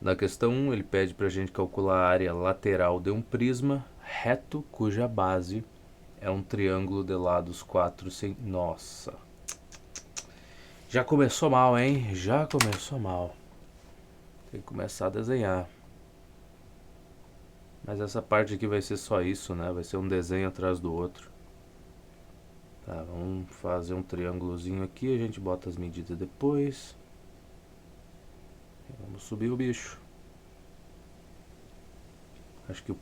Na questão 1, ele pede para a gente calcular a área lateral de um prisma reto cuja base é um triângulo de lados 4 sem... Nossa, já começou mal, hein? Já começou mal. Tem que começar a desenhar. Mas essa parte aqui vai ser só isso, né? Vai ser um desenho atrás do outro. Tá, vamos fazer um triângulozinho aqui. A gente bota as medidas depois. Vamos subir o bicho. Acho que o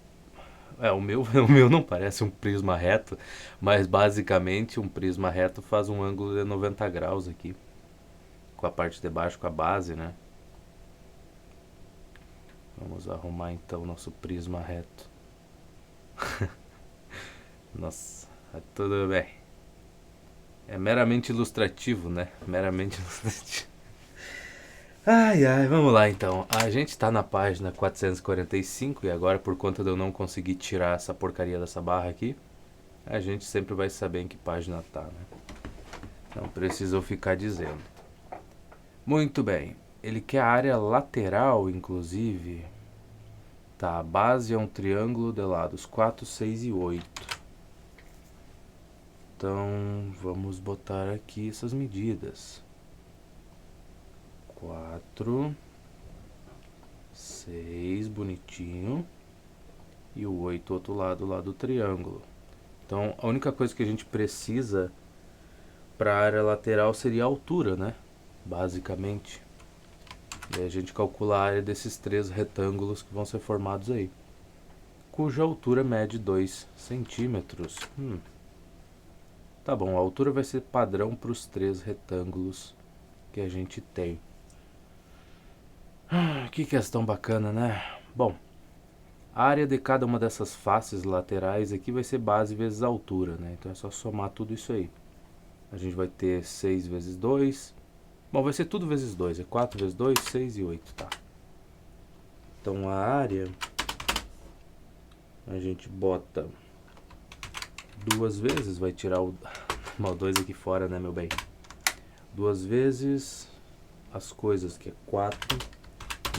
meu, o meu não parece um prisma reto, mas basicamente um prisma reto faz um ângulo de 90 graus aqui, com a parte de baixo, com a base, né? Vamos arrumar então nosso prisma reto. Nossa, tudo bem. É meramente ilustrativo, né? Meramente ilustrativo. Ai, ai, vamos lá então. A gente tá na página 445 e agora, por conta de eu não conseguir tirar essa porcaria dessa barra aqui, a gente sempre vai saber em que página tá, né? Não precisa eu ficar dizendo. Muito bem. Ele quer a área lateral, inclusive. Tá, a base é um triângulo de lados 4, 6 e 8. Então, vamos botar aqui essas medidas. 4, 6, bonitinho. E o 8 outro lado, lá do triângulo. Então, a única coisa que a gente precisa para a área lateral seria a altura, né? Basicamente. E a gente calcula a área desses três retângulos que vão ser formados aí, cuja altura mede 2 centímetros. Tá bom, a altura vai ser padrão para os três retângulos que a gente tem. Que questão bacana, né? Bom, a área de cada uma dessas faces laterais aqui vai ser base vezes altura, né? Então é só somar tudo isso aí. A gente vai ter 6 vezes 2. Bom, vai ser tudo vezes 2. É 4 vezes 2, 6 e 8, tá? Então a área a gente bota duas vezes, vai tirar o 2 aqui fora, né, meu bem? Duas vezes as coisas, que é 4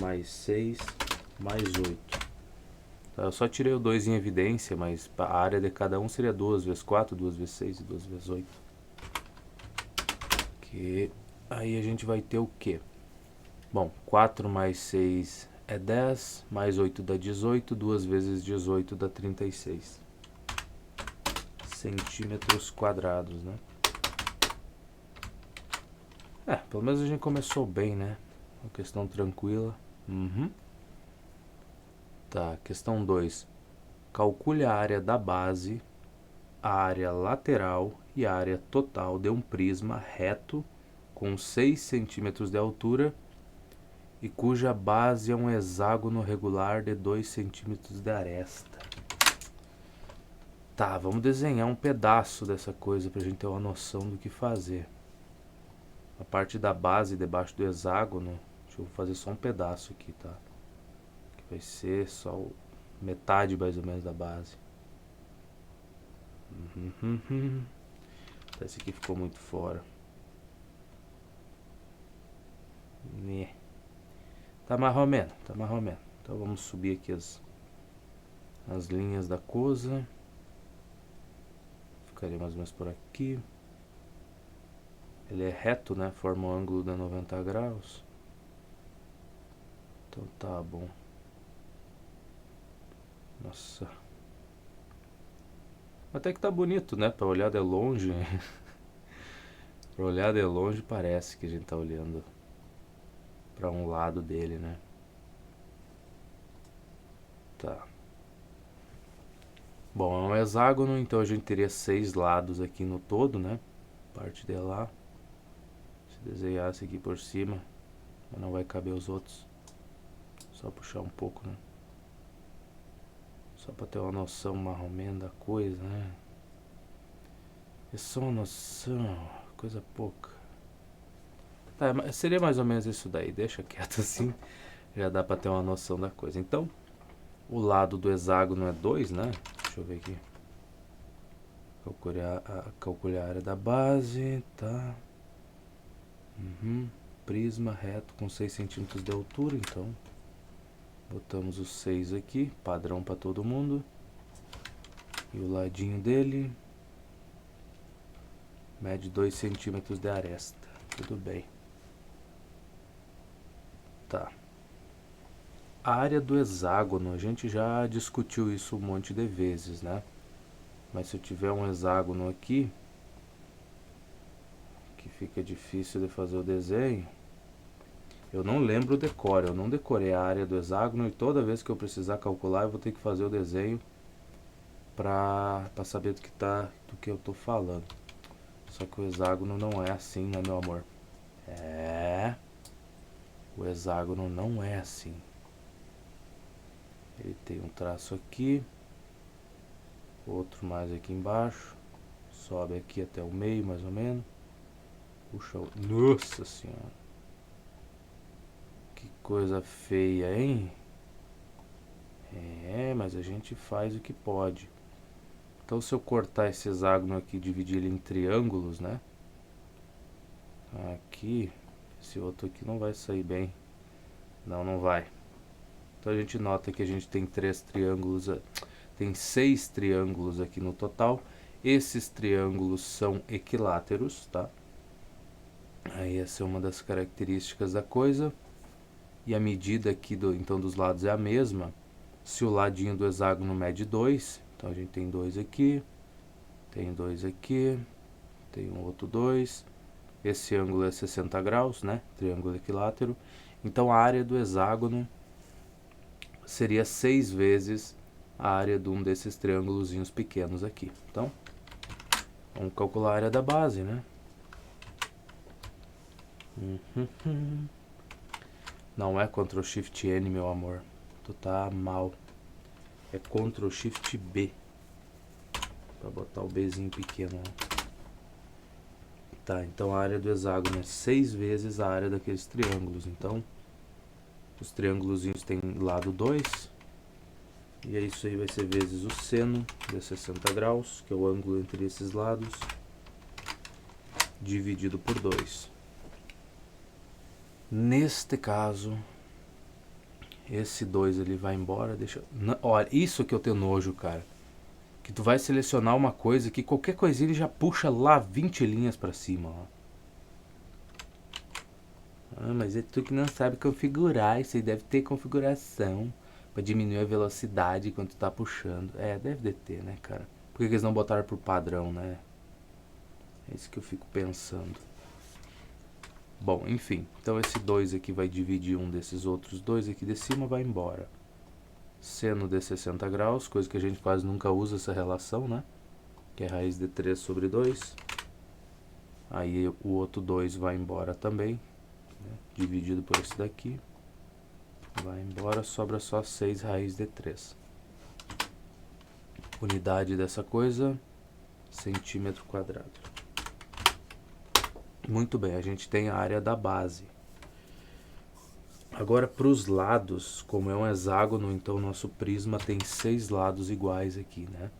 mais 6 mais 8. Tá, eu só tirei o 2 em evidência, mas a área de cada um seria 2 vezes 4, 2 vezes 6 e 2 vezes 8. Que aí a gente vai ter o quê? Bom, 4 mais 6 é 10, mais 8 dá 18, 2 vezes 18 dá 36 centímetros quadrados, né? Pelo menos a gente começou bem, né? Uma questão tranquila. Tá, questão 2. Calcule a área da base, a área lateral e a área total de um prisma reto com 6 centímetros de altura e cuja base é um hexágono regular de 2 centímetros de aresta. Tá, vamos desenhar um pedaço dessa coisa pra gente ter uma noção do que fazer. A parte da base debaixo do hexágono, deixa eu fazer só um pedaço aqui, tá? Que vai ser só metade mais ou menos da base. Esse aqui ficou muito fora. Tá mais ou menos, tá mais ou menos. Então vamos subir aqui as linhas da coisa. Ficaria mais ou menos por aqui. Ele é reto, né? Forma um ângulo de 90 graus. Então tá bom. Nossa. Até que tá bonito, né? Pra olhar de longe. Pra olhar de longe parece que a gente tá olhando pra um lado dele, né? Tá. Bom, é um hexágono, então a gente teria 6 lados aqui no todo, né? Parte de lá. Se desenhasse aqui por cima, mas não vai caber os outros. Só puxar um pouco, né? Só pra ter uma noção mais ou menos da coisa, né? É só uma noção, coisa pouca. Tá, seria mais ou menos isso daí, deixa quieto assim. Já dá pra ter uma noção da coisa. Então, o lado do hexágono é 2, né? Deixa eu ver aqui. Calcular a área da base, tá? Prisma reto com 6 centímetros de altura, então Botamos o 6 aqui, padrão para todo mundo. E o ladinho dele mede 2 centímetros de aresta. Tudo bem. Tá. A área do hexágono, a gente já discutiu isso um monte de vezes, né? Mas se eu tiver um hexágono aqui, que fica difícil de fazer o desenho, eu não lembro o decor, eu não decorei a área do hexágono e toda vez que eu precisar calcular eu vou ter que fazer o desenho para saber do que eu tô falando. Só que o hexágono não é assim, né, meu amor? O hexágono não é assim. Ele tem um traço aqui, outro mais aqui embaixo, sobe aqui até o meio mais ou menos, puxa o... Nossa senhora! Que coisa feia, hein? Mas a gente faz o que pode. Então se eu cortar esse hexágono aqui e dividir ele em triângulos, né? Aqui, esse outro aqui não vai sair bem. Não vai. Então a gente nota que a gente tem 3 triângulos, tem 6 triângulos aqui no total. Esses triângulos são equiláteros, tá? Aí essa é uma das características da coisa. E a medida aqui então dos lados é a mesma. Se o ladinho do hexágono mede 2, então a gente tem 2 aqui, tem 2 aqui, tem um outro 2. Esse ângulo é 60 graus, né? Triângulo equilátero. Então a área do hexágono seria 6 vezes a área de um desses triângulozinhos pequenos aqui. Então, vamos calcular a área da base, né? Não é Ctrl Shift N, meu amor. Tu tá mal. É Ctrl Shift B. Pra botar o Bzinho pequeno, ó. Tá, então a área do hexágono é 6 vezes a área daqueles triângulos. Então, os triângulozinhos têm lado 2. E aí isso aí vai ser vezes o seno de 60 graus, que é o ângulo entre esses lados, dividido por 2. Neste caso, esse 2 ele vai embora. Olha, isso que eu tenho nojo, cara. Que tu vai selecionar uma coisa que qualquer coisinha ele já puxa lá 20 linhas pra cima, ó. Mas é tu que não sabe configurar. Isso aí deve ter configuração pra diminuir a velocidade quando tu tá puxando. Deve de ter, né, cara? Por que eles não botaram por padrão, né? É isso que eu fico pensando. Bom, enfim. Então esse 2 aqui vai dividir um desses outros 2 aqui de cima, vai embora. Seno de 60 graus, coisa que a gente quase nunca usa essa relação, né? Que é raiz de 3 sobre 2. Aí o outro 2 vai embora também, né? Dividido por esse daqui. Vai embora, sobra só 6 raiz de 3. Unidade dessa coisa, centímetro quadrado. Muito bem, a gente tem a área da base. Agora para os lados, como é um hexágono, então nosso prisma tem 6 lados iguais aqui, né?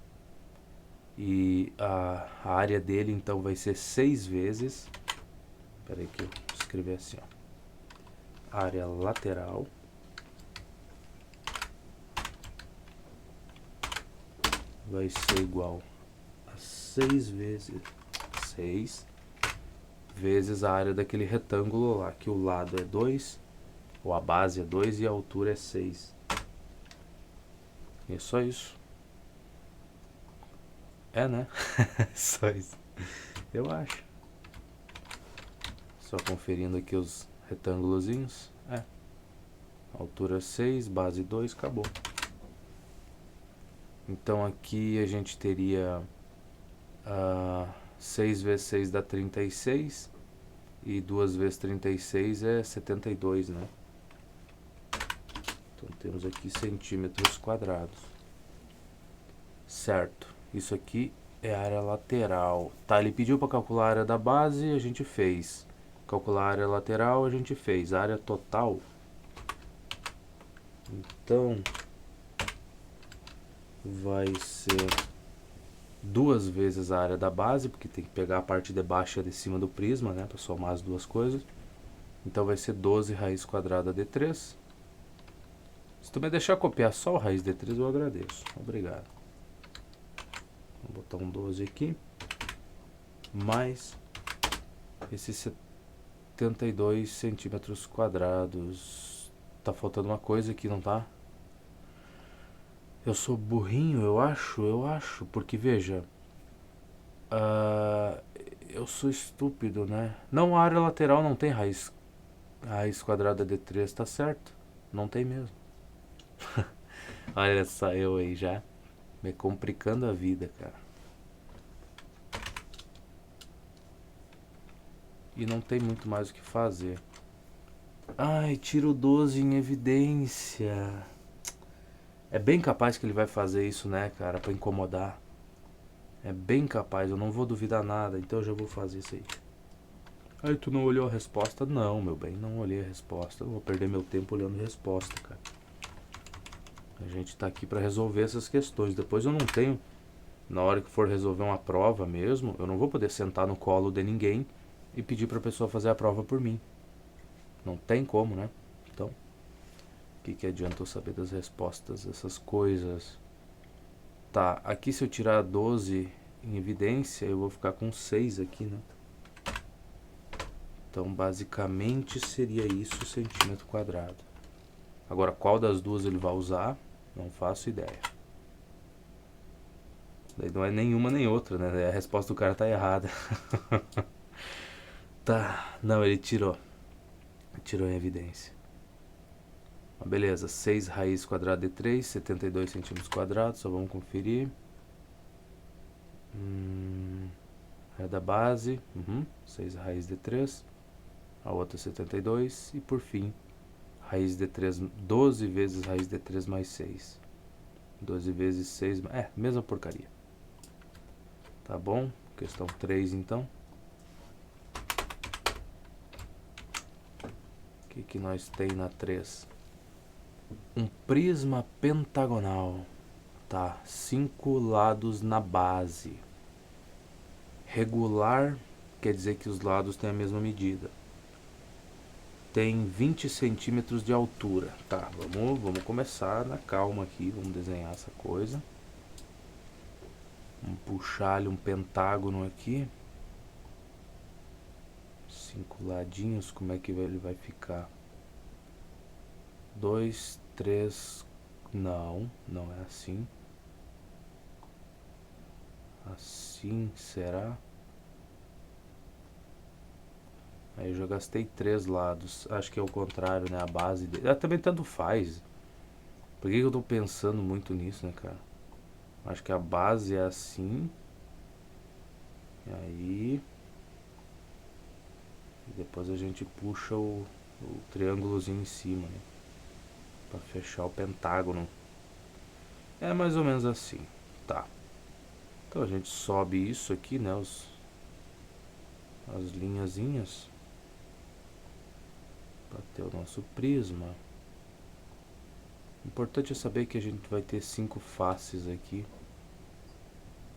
E a área dele então vai ser 6 vezes... Espera aí que eu vou escrever assim, ó. Área lateral vai ser igual a 6 vezes 6 vezes a área daquele retângulo lá, que o lado é 2, ou a base é 2 e a altura é 6. E é só isso. Né? Só isso. Eu acho. Só conferindo aqui os retângulozinhos. Altura 6, base 2, acabou. Então aqui a gente teria 6 vezes 6 dá 36. E 2 vezes 36 é 72, né? Então temos aqui centímetros quadrados. Certo. Isso aqui é a área lateral. Tá, ele pediu para calcular a área da base, a gente fez. Calcular a área lateral, a gente fez. A área total. Então, vai ser 2 vezes a área da base, porque tem que pegar a parte de baixo e a de cima do prisma, né, para somar as duas coisas. Então vai ser 12 raiz quadrada de 3. tu me deixar copiar só o raiz de 3, eu agradeço. Obrigado. Vou botar um 12 aqui. Mais esses 72 centímetros quadrados. Tá faltando uma coisa aqui, não tá? Eu sou burrinho, eu acho. Porque, veja... eu sou estúpido, né? Não, a área lateral não tem raiz quadrada de 3, tá certo? Não tem mesmo. Olha só eu aí já me complicando a vida, cara. E não tem muito mais o que fazer. Ai, tiro 12 em evidência. É bem capaz que ele vai fazer isso, né, cara? Pra incomodar. É bem capaz, eu não vou duvidar nada. Então eu já vou fazer isso aí. Ai, tu não olhou a resposta? Não, meu bem, não olhei a resposta. Eu vou perder meu tempo olhando a resposta, cara. A gente tá aqui pra resolver essas questões. Depois eu não tenho... Na hora que for resolver uma prova mesmo, eu não vou poder sentar no colo de ninguém e pedir pra pessoa fazer a prova por mim. Não tem como, né? Então, o que adianta eu saber das respostas dessas coisas? Tá, aqui se eu tirar 12 em evidência, eu vou ficar com 6 aqui, né? Então, basicamente, seria isso, centímetro quadrado. Agora, qual das duas ele vai usar? Não faço ideia. Daí não é nenhuma nem outra, né? A resposta do cara tá errada. Tá, não, ele tirou. Tirou em evidência. Beleza, 6 raiz quadrada de 3, 72 centímetros quadrados, só vamos conferir. É da base, 6 raiz de 3, a outra 72, e por fim, raiz de 3, 12 vezes raiz de 3 mais 6. 12 vezes 6, mesma porcaria. Tá bom? Questão 3 então. O que nós tem na 3? Um prisma pentagonal. Tá, 5 lados na base. Regular quer dizer que os lados têm a mesma medida. Tem 20 centímetros de altura. Tá, vamos começar na calma aqui. Vamos desenhar essa coisa. Vamos puxar ali um pentágono aqui. 5 ladinhos, como é que ele vai ficar? 2, 3... Não é assim. Assim, será? Aí eu já gastei 3 lados. Acho que é o contrário, né? A base dele. Também tanto faz. Por que eu tô pensando muito nisso, né, cara? Acho que a base é assim. E aí... E depois a gente puxa o triângulozinho em cima, né? Pra fechar o pentágono. É mais ou menos assim. Tá. Então a gente sobe isso aqui, né? As linhazinhas. Pra ter o nosso prisma. O importante é saber que a gente vai ter 5 faces aqui.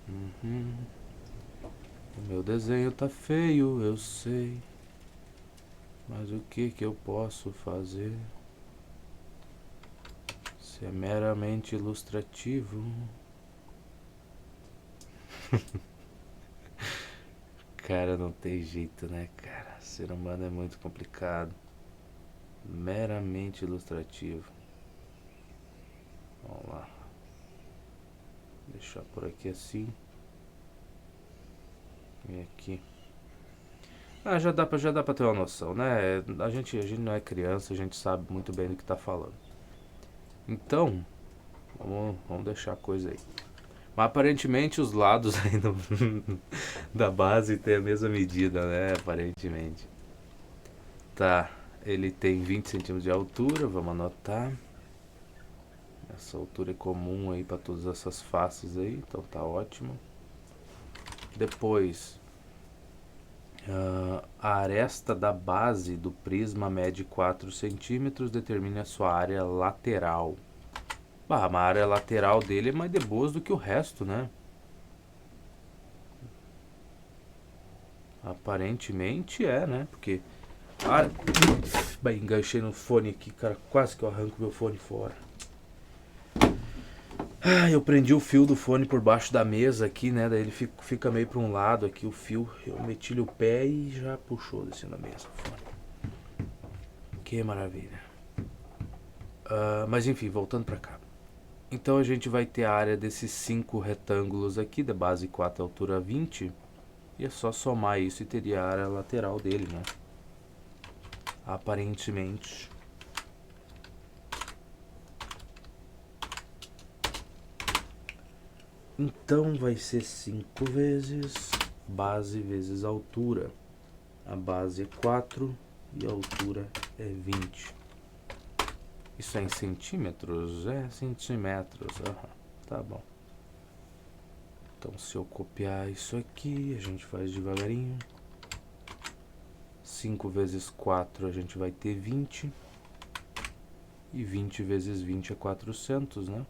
O meu desenho tá feio, eu sei. Mas o que eu posso fazer? Se é meramente ilustrativo. Cara, não tem jeito, né, cara? Ser humano é muito complicado. Meramente ilustrativo. Vamos lá. Deixar por aqui assim. E aqui. Já dá pra ter uma noção, né? A gente não é criança, a gente sabe muito bem do que tá falando. Então, vamos deixar a coisa aí. Mas aparentemente os lados aí da base tem a mesma medida, né? Aparentemente. Tá, ele tem 20 centímetros de altura, vamos anotar. Essa altura é comum aí para todas essas faces aí, então tá ótimo. Depois, a aresta da base do prisma mede 4 centímetros, determine a sua área lateral. A área lateral dele é mais de boas do que o resto, né? Aparentemente é, né? Porque Ah, bem, enganchei no fone aqui, cara. Quase que eu arranco meu fone fora. Ah, eu prendi o fio do fone por baixo da mesa aqui, né? Daí ele fica meio para um lado aqui o fio. Eu meti-lhe o pé e já puxou descendo a mesa o fone. Que maravilha. Mas enfim, voltando para cá. Então a gente vai ter a área desses 5 retângulos aqui, da base 4 altura 20. E é só somar isso e teria a área lateral dele, né? Aparentemente. Então vai ser 5 vezes base vezes altura. A base é 4 e a altura é 20. Isso é em centímetros? É centímetros. Tá bom. Então se eu copiar isso aqui, a gente faz devagarinho. 5 vezes 4 a gente vai ter 20. E 20 vezes 20 é 400, né?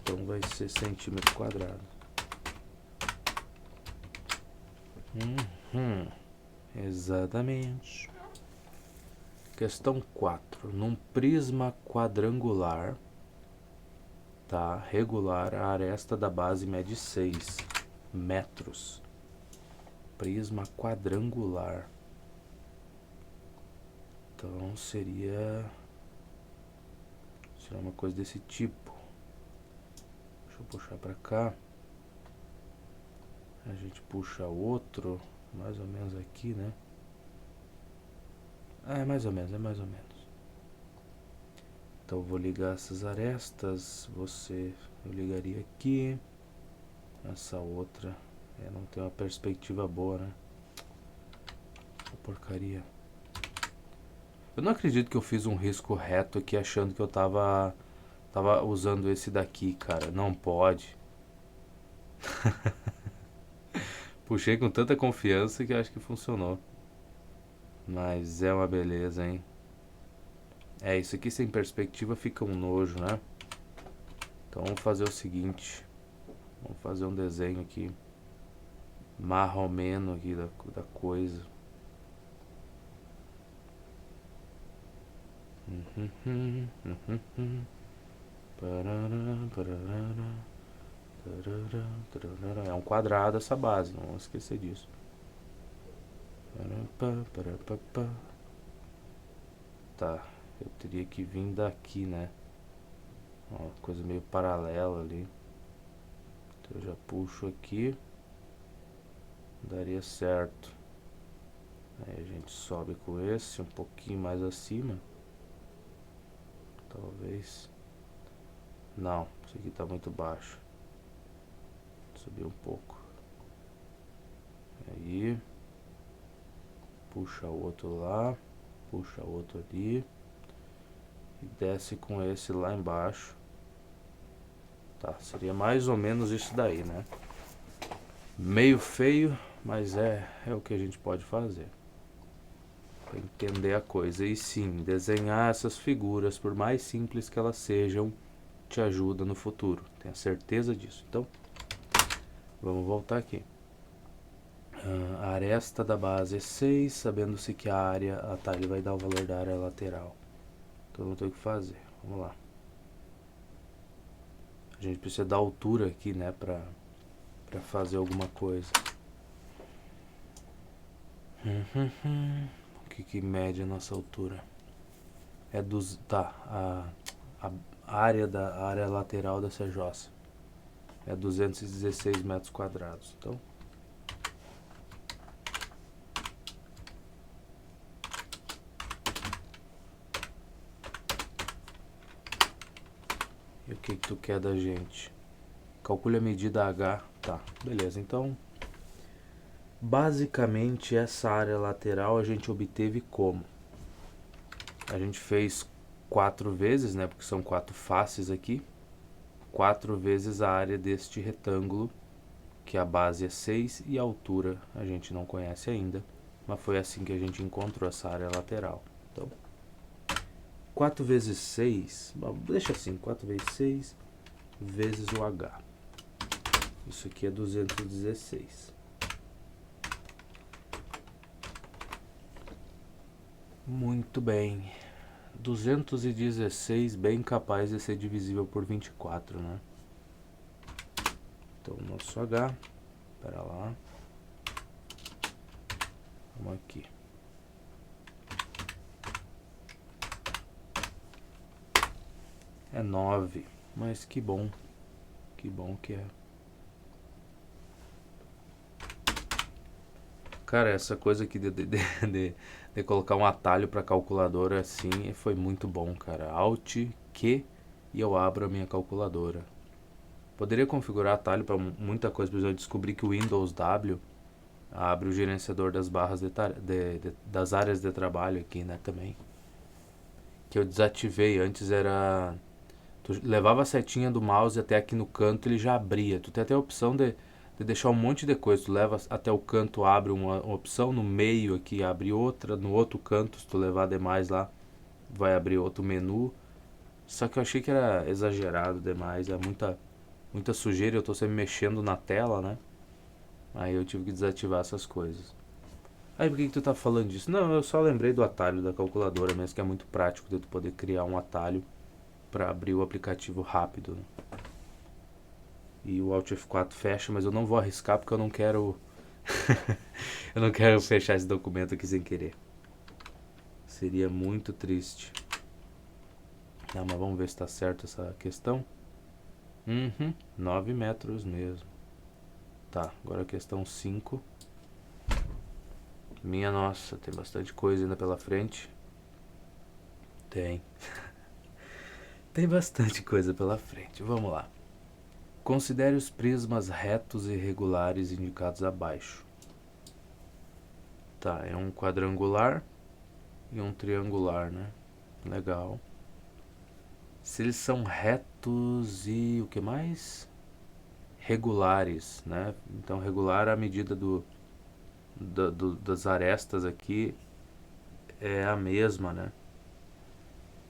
Então vai ser centímetro quadrado. Exatamente. Questão 4. Num prisma quadrangular, tá, regular, a aresta da base mede 6 metros. Prisma quadrangular. Então seria uma coisa desse tipo. Deixa eu puxar pra cá. A gente puxa outro, mais ou menos aqui, né? É mais ou menos. Então eu vou ligar essas arestas. Eu ligaria aqui. Essa outra. Não tem uma perspectiva boa, né? Porcaria. Eu não acredito que eu fiz um risco reto aqui achando que eu tava usando esse daqui, cara. Não pode. Puxei com tanta confiança que acho que funcionou. Mas é uma beleza, hein? Isso aqui sem perspectiva fica um nojo, né? Então vamos fazer o seguinte. Vamos fazer um desenho aqui. Marromeno aqui da coisa. É um quadrado essa base, não vamos esquecer disso. Tá, eu teria que vir daqui, né? Uma coisa meio paralela ali. Então eu já puxo aqui. Daria certo. Aí a gente sobe com esse um pouquinho mais acima. Talvez. Não, isso aqui tá muito baixo. Subir um pouco. Aí. Puxa o outro lá. Puxa o outro ali. E desce com esse lá embaixo. Tá, seria mais ou menos isso daí, né? Meio feio, mas é o que a gente pode fazer. Pra entender a coisa. E sim, desenhar essas figuras, por mais simples que elas sejam, te ajuda no futuro. Tenha certeza disso. Então, vamos voltar aqui. A aresta da base é 6, sabendo-se que a área... tá, ele vai dar o valor da área lateral. Então não tem o que fazer. Vamos lá. A gente precisa da altura aqui, né, pra fazer alguma coisa. O que mede a nossa altura? A área lateral dessa jossa é 216 metros quadrados. Então, e o que tu quer da gente? Calcule a medida H. Tá, beleza. Então, basicamente essa área lateral a gente obteve como? A gente fez 4 vezes, né, porque são 4 faces aqui. 4 vezes a área deste retângulo, que a base é 6 e a altura a gente não conhece ainda, mas foi assim que a gente encontrou essa área lateral. Então, 4 vezes 6, bom, deixa assim, 4 vezes 6 vezes o H. Isso aqui é 216. Muito bem. 216, bem capaz de ser divisível por 24, né? Então, nosso H, pera lá. Vamos aqui. É 9, mas que bom que é. Cara, essa coisa aqui de colocar um atalho para calculadora assim foi muito bom, cara. Alt Q e eu abro a minha calculadora. Poderia configurar atalho para muita coisa, por exemplo, eu descobri que o Windows W abre o gerenciador das barras das áreas de trabalho aqui, né, também. Que eu desativei, antes era... Tu levava a setinha do mouse até aqui no canto, ele já abria. Tu tem até a opção de deixar um monte de coisa. Tu leva até o canto, abre uma opção, no meio aqui abre outra, no outro canto, se tu levar demais lá, vai abrir outro menu. Só que eu achei que era exagerado demais, é muita sujeira, eu tô sempre mexendo na tela, né? Aí eu tive que desativar essas coisas. Aí por que tu tá falando disso? Não, eu só lembrei do atalho da calculadora mesmo, que é muito prático de tu poder criar um atalho para abrir o aplicativo rápido, né? E o Alt F4 fecha, mas eu não vou arriscar porque eu não quero eu não quero fechar esse documento aqui sem querer. Seria muito triste. Não, mas vamos ver se tá certo essa questão. 9 metros mesmo. Tá, agora a questão 5. Minha nossa, tem bastante coisa ainda pela frente. Tem. Tem bastante coisa pela frente. Vamos lá. Considere os prismas retos e regulares indicados abaixo. Tá, é um quadrangular e um triangular, né? Legal. Se eles são retos e o que mais? Regulares, né? Então regular a medida das arestas aqui é a mesma, né?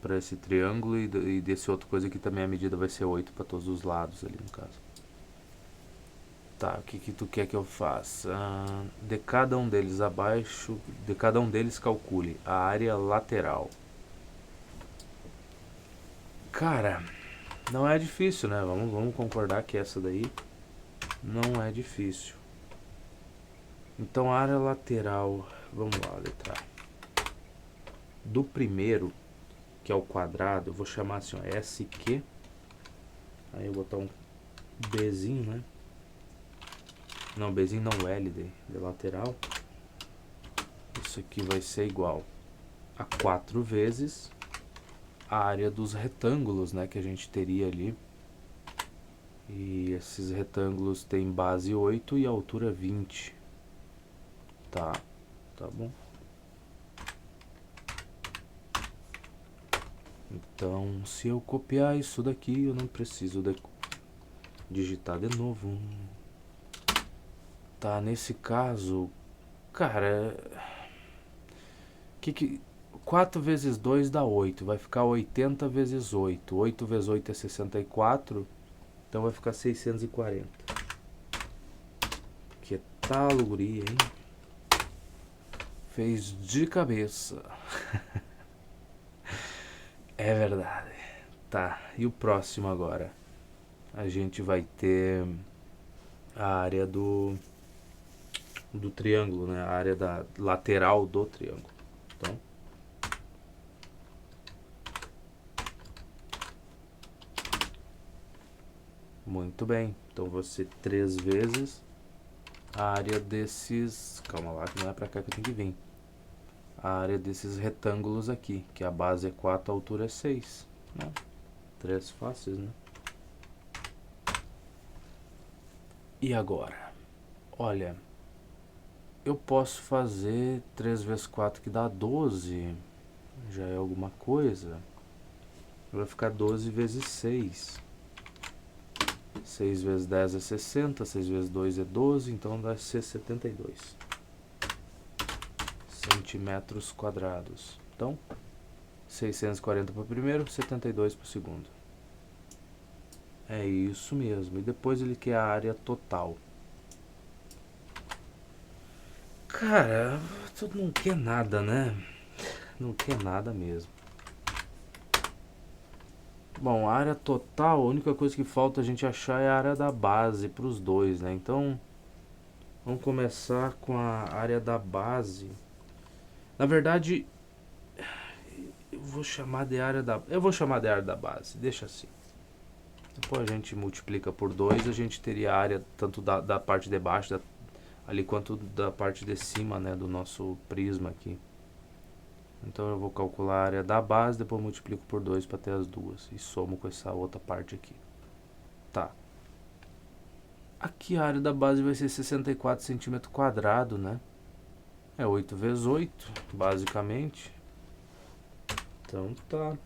Para esse triângulo e desse outro coisa aqui também a medida vai ser 8 para todos os lados ali no caso. Tá, o que tu quer que eu faça? De cada um deles abaixo, de cada um deles calcule a área lateral. Cara, não é difícil, né? Vamos concordar que essa daí não é difícil. Então a área lateral, vamos lá, letra A. Do primeiro, que é o quadrado, eu vou chamar assim, ó, SQ. Aí eu vou botar um Bzinho, né? Não, Bzinho não, L de lateral. Isso aqui vai ser igual a 4 vezes a área dos retângulos, né, que a gente teria ali. E esses retângulos têm base 8 e altura 20. Tá bom. Então, se eu copiar isso daqui, eu não preciso digitar de novo. Tá, nesse caso, cara, 4 vezes 2 dá 8, vai ficar 80 vezes 8. 8 vezes 8 é 64, então vai ficar 640. Que tal, guri, hein? Fez de cabeça. É verdade. Tá, e o próximo agora? A gente vai ter a área do triângulo, né? A área da lateral do triângulo. Então, muito bem. Então você 3 vezes a área desses... Calma lá, que não é pra cá que eu tenho que vir. A área desses retângulos aqui, que a base é 4, a altura é 6. Né? 3 fáceis, né? E agora? Olha, eu posso fazer 3 vezes 4 que dá 12. Já é alguma coisa. Vai ficar 12 vezes 6. 6 vezes 10 é 60, 6 vezes 2 é 12, então vai ser 72 centímetros quadrados. Então, 640 para o primeiro, 72 para o segundo. É isso mesmo. E depois ele quer a área total. Cara, tu não quer nada, né? não quer nada mesmo. Bom, a área total, a única coisa que falta a gente achar é a área da base para os dois, né? Então, vamos começar com a área da base. Na verdade, eu vou chamar de área da base, deixa assim. Depois a gente multiplica por 2, a gente teria a área tanto da parte de baixo ali quanto da parte de cima, né, do nosso prisma aqui. Então eu vou calcular a área da base, depois multiplico por 2 para ter as duas e somo com essa outra parte aqui. Tá. Aqui a área da base vai ser 64 centímetros quadrados, né? É 8 vezes 8, basicamente. Então tá.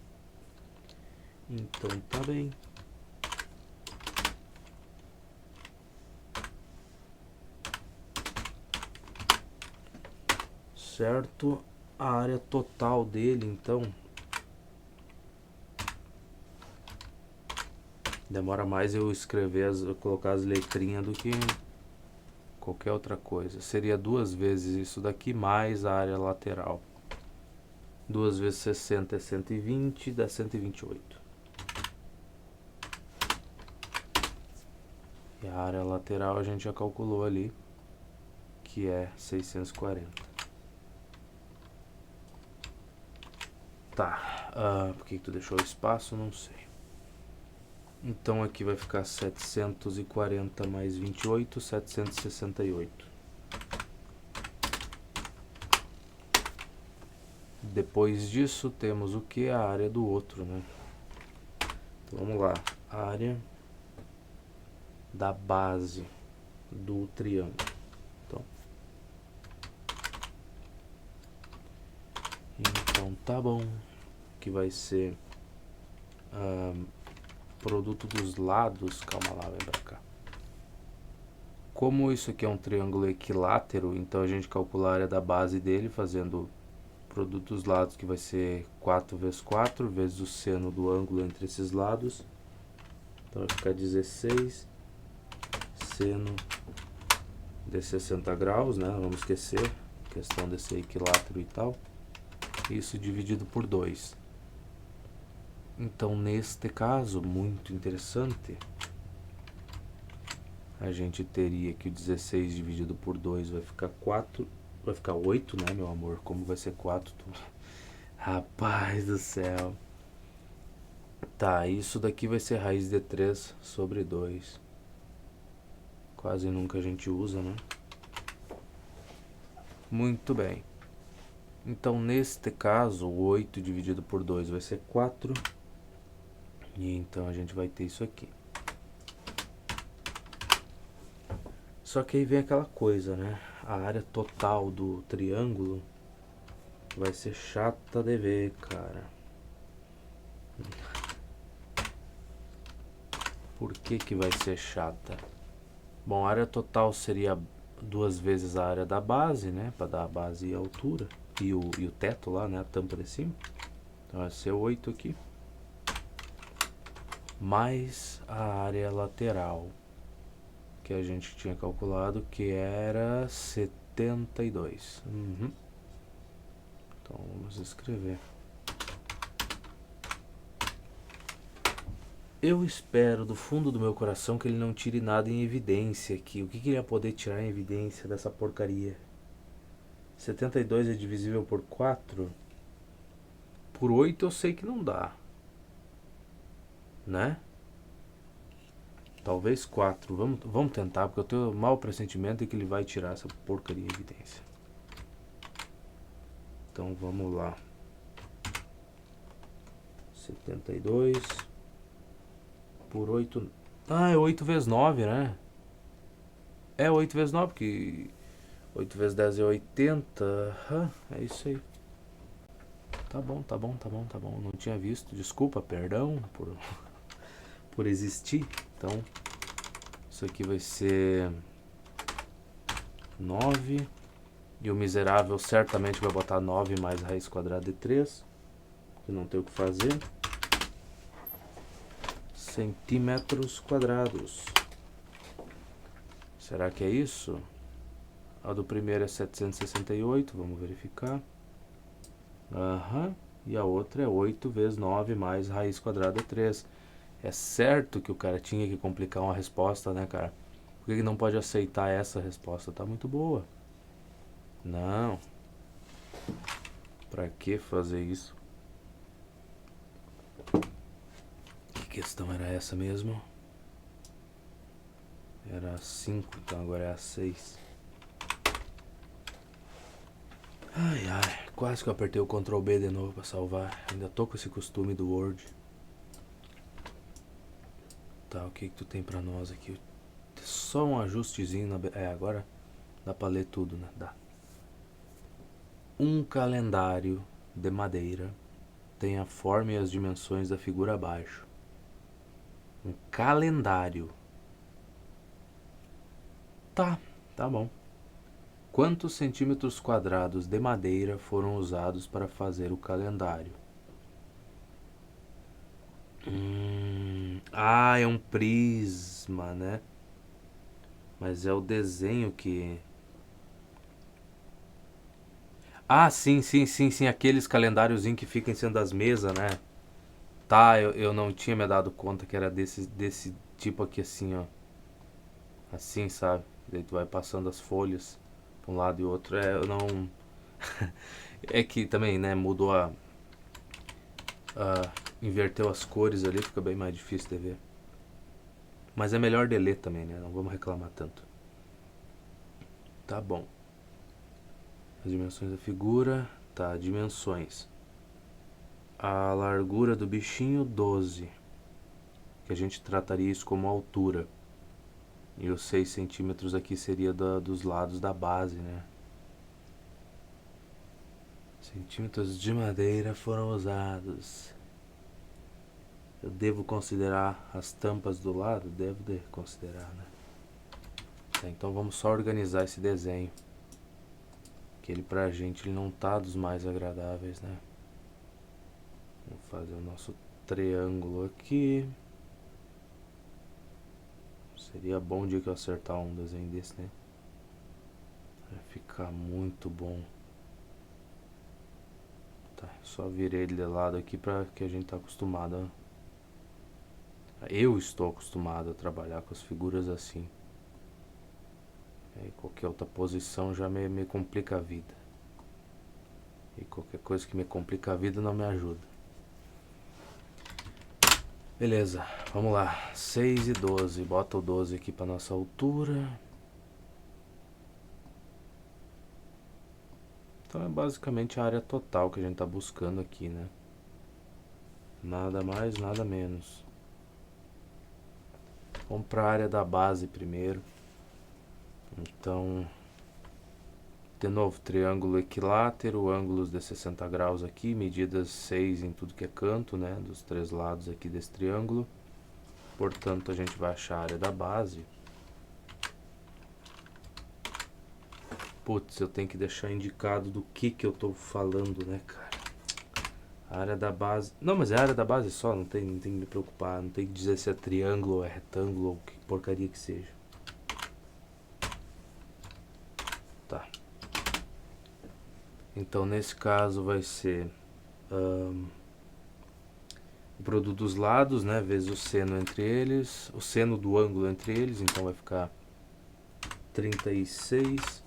Então tá bem. Certo? A área total dele, então, demora mais eu escrever, colocar as letrinhas do que qualquer outra coisa. Seria 2 vezes isso daqui mais a área lateral. 2 vezes 60 é 120, dá 128. E a área lateral a gente já calculou ali, que é 640. Tá, por que tu deixou o espaço? Não sei. Então aqui vai ficar 740 mais 28, 768. Depois disso temos o que? A área do outro, né? Então vamos lá, a área da base do triângulo. Então tá bom, que vai ser produto dos lados. Calma lá, vem pra cá. Como isso aqui é um triângulo equilátero, então a gente calcula a área da base dele fazendo produto dos lados, que vai ser 4 vezes 4 vezes o seno do ângulo entre esses lados. Então vai ficar 16 seno de 60 graus, né? Não vamos esquecer, questão de ser equilátero e tal. Isso dividido por 2. Então, neste caso, muito interessante, a gente teria que o 16 dividido por 2 vai ficar 4, vai ficar 8, né, meu amor? Como vai ser 4? Rapaz do céu. Tá, isso daqui vai ser raiz de 3 sobre 2. Quase nunca a gente usa, né? Muito bem. Então, neste caso, 8 dividido por 2 vai ser 4. E então a gente vai ter isso aqui. Só que aí vem aquela coisa, né? A área total do triângulo vai ser chata de ver, cara. Por que que vai ser chata? Bom, a área total seria 2 vezes a área da base, né? Para dar a base e a altura. E o teto lá, né? A tampa de cima. Então vai ser 8 aqui. Mais a área lateral, que a gente tinha calculado, que era 72. Então vamos escrever. Eu espero do fundo do meu coração que ele não tire nada em evidência aqui. O que ele ia poder tirar em evidência dessa porcaria? 72 é divisível por 4? Por 8 eu sei que não dá, né? Talvez 4. Vamos tentar, porque eu tenho um mau pressentimento de que ele vai tirar essa porcaria em evidência. Então vamos lá. 72 por 8. Ah, é 8 vezes 9, né? É 8 vezes 9, porque 8 vezes 10 é 80. É isso aí. Tá bom. Não tinha visto. Desculpa, perdão por existir. Então, isso aqui vai ser 9. E o miserável certamente vai botar 9 mais raiz quadrada de 3. Que não tem o que fazer. Centímetros quadrados. Será que é isso? A do primeiro é 768, vamos verificar. Aham. E a outra é 8 vezes 9 mais raiz quadrada é 3. É certo que o cara tinha que complicar uma resposta, né, cara? Por que que não pode aceitar essa resposta? Tá muito boa. Não. Pra que fazer isso? Que questão era essa mesmo? Era a 5, então agora é a 6. Ai, ai. Quase que eu apertei o Ctrl B de novo pra salvar. Ainda tô com esse costume do Word. Tá, o que que tu tem pra nós aqui? Só um ajustezinho na... agora dá pra ler tudo, né? Dá. Um calendário de madeira tem a forma e as dimensões da figura abaixo. Um calendário. Tá bom. Quantos centímetros quadrados de madeira foram usados para fazer o calendário? É um prisma, né? Mas é o desenho que... Ah, sim, aqueles calendáriozinhos que ficam em cima das mesas, né? Tá, eu não tinha me dado conta que era desse tipo aqui assim, ó. Assim, sabe? Daí tu vai passando as folhas pra um lado e outro. Eu não... É que também, né, mudou inverteu as cores ali, fica bem mais difícil de ver. Mas é melhor de ler também, né? Não vamos reclamar tanto. Tá bom. As dimensões da figura. Tá, dimensões. A largura do bichinho, 12. Que a gente trataria isso como altura. E os 6 centímetros aqui seria dos lados da base, né? Centímetros de madeira foram usados. Eu devo considerar as tampas do lado? Devo de considerar, né? Tá, então vamos só organizar esse desenho. Que ele pra gente ele não tá dos mais agradáveis, né? Vamos fazer o nosso triângulo aqui. Seria bom o dia que eu acertar um desenho desse, né? Vai ficar muito bom. Tá, só virei ele de lado aqui pra que a gente tá acostumado Eu estou acostumado a trabalhar com as figuras assim. Aí qualquer outra posição já me complica a vida. E qualquer coisa que me complica a vida não me ajuda. Beleza, vamos lá. 6 e 12. Bota o 12 aqui para nossa altura. Então é basicamente a área total que a gente está buscando aqui, né? Nada mais, nada menos. Vamos para a área da base primeiro. Então, de novo, triângulo equilátero, ângulos de 60 graus aqui, medidas 6 em tudo que é canto, né? Dos 3 lados aqui desse triângulo. Portanto, a gente vai achar a área da base. Putz, eu tenho que deixar indicado do que eu tô falando, né, cara? A área da base... Não, mas é a área da base só, não tem que me preocupar. Não tem que dizer se é triângulo ou é retângulo ou que porcaria que seja. Tá. Então, nesse caso vai ser... o produto dos lados, né, vezes o seno entre eles. O seno do ângulo entre eles, então vai ficar 36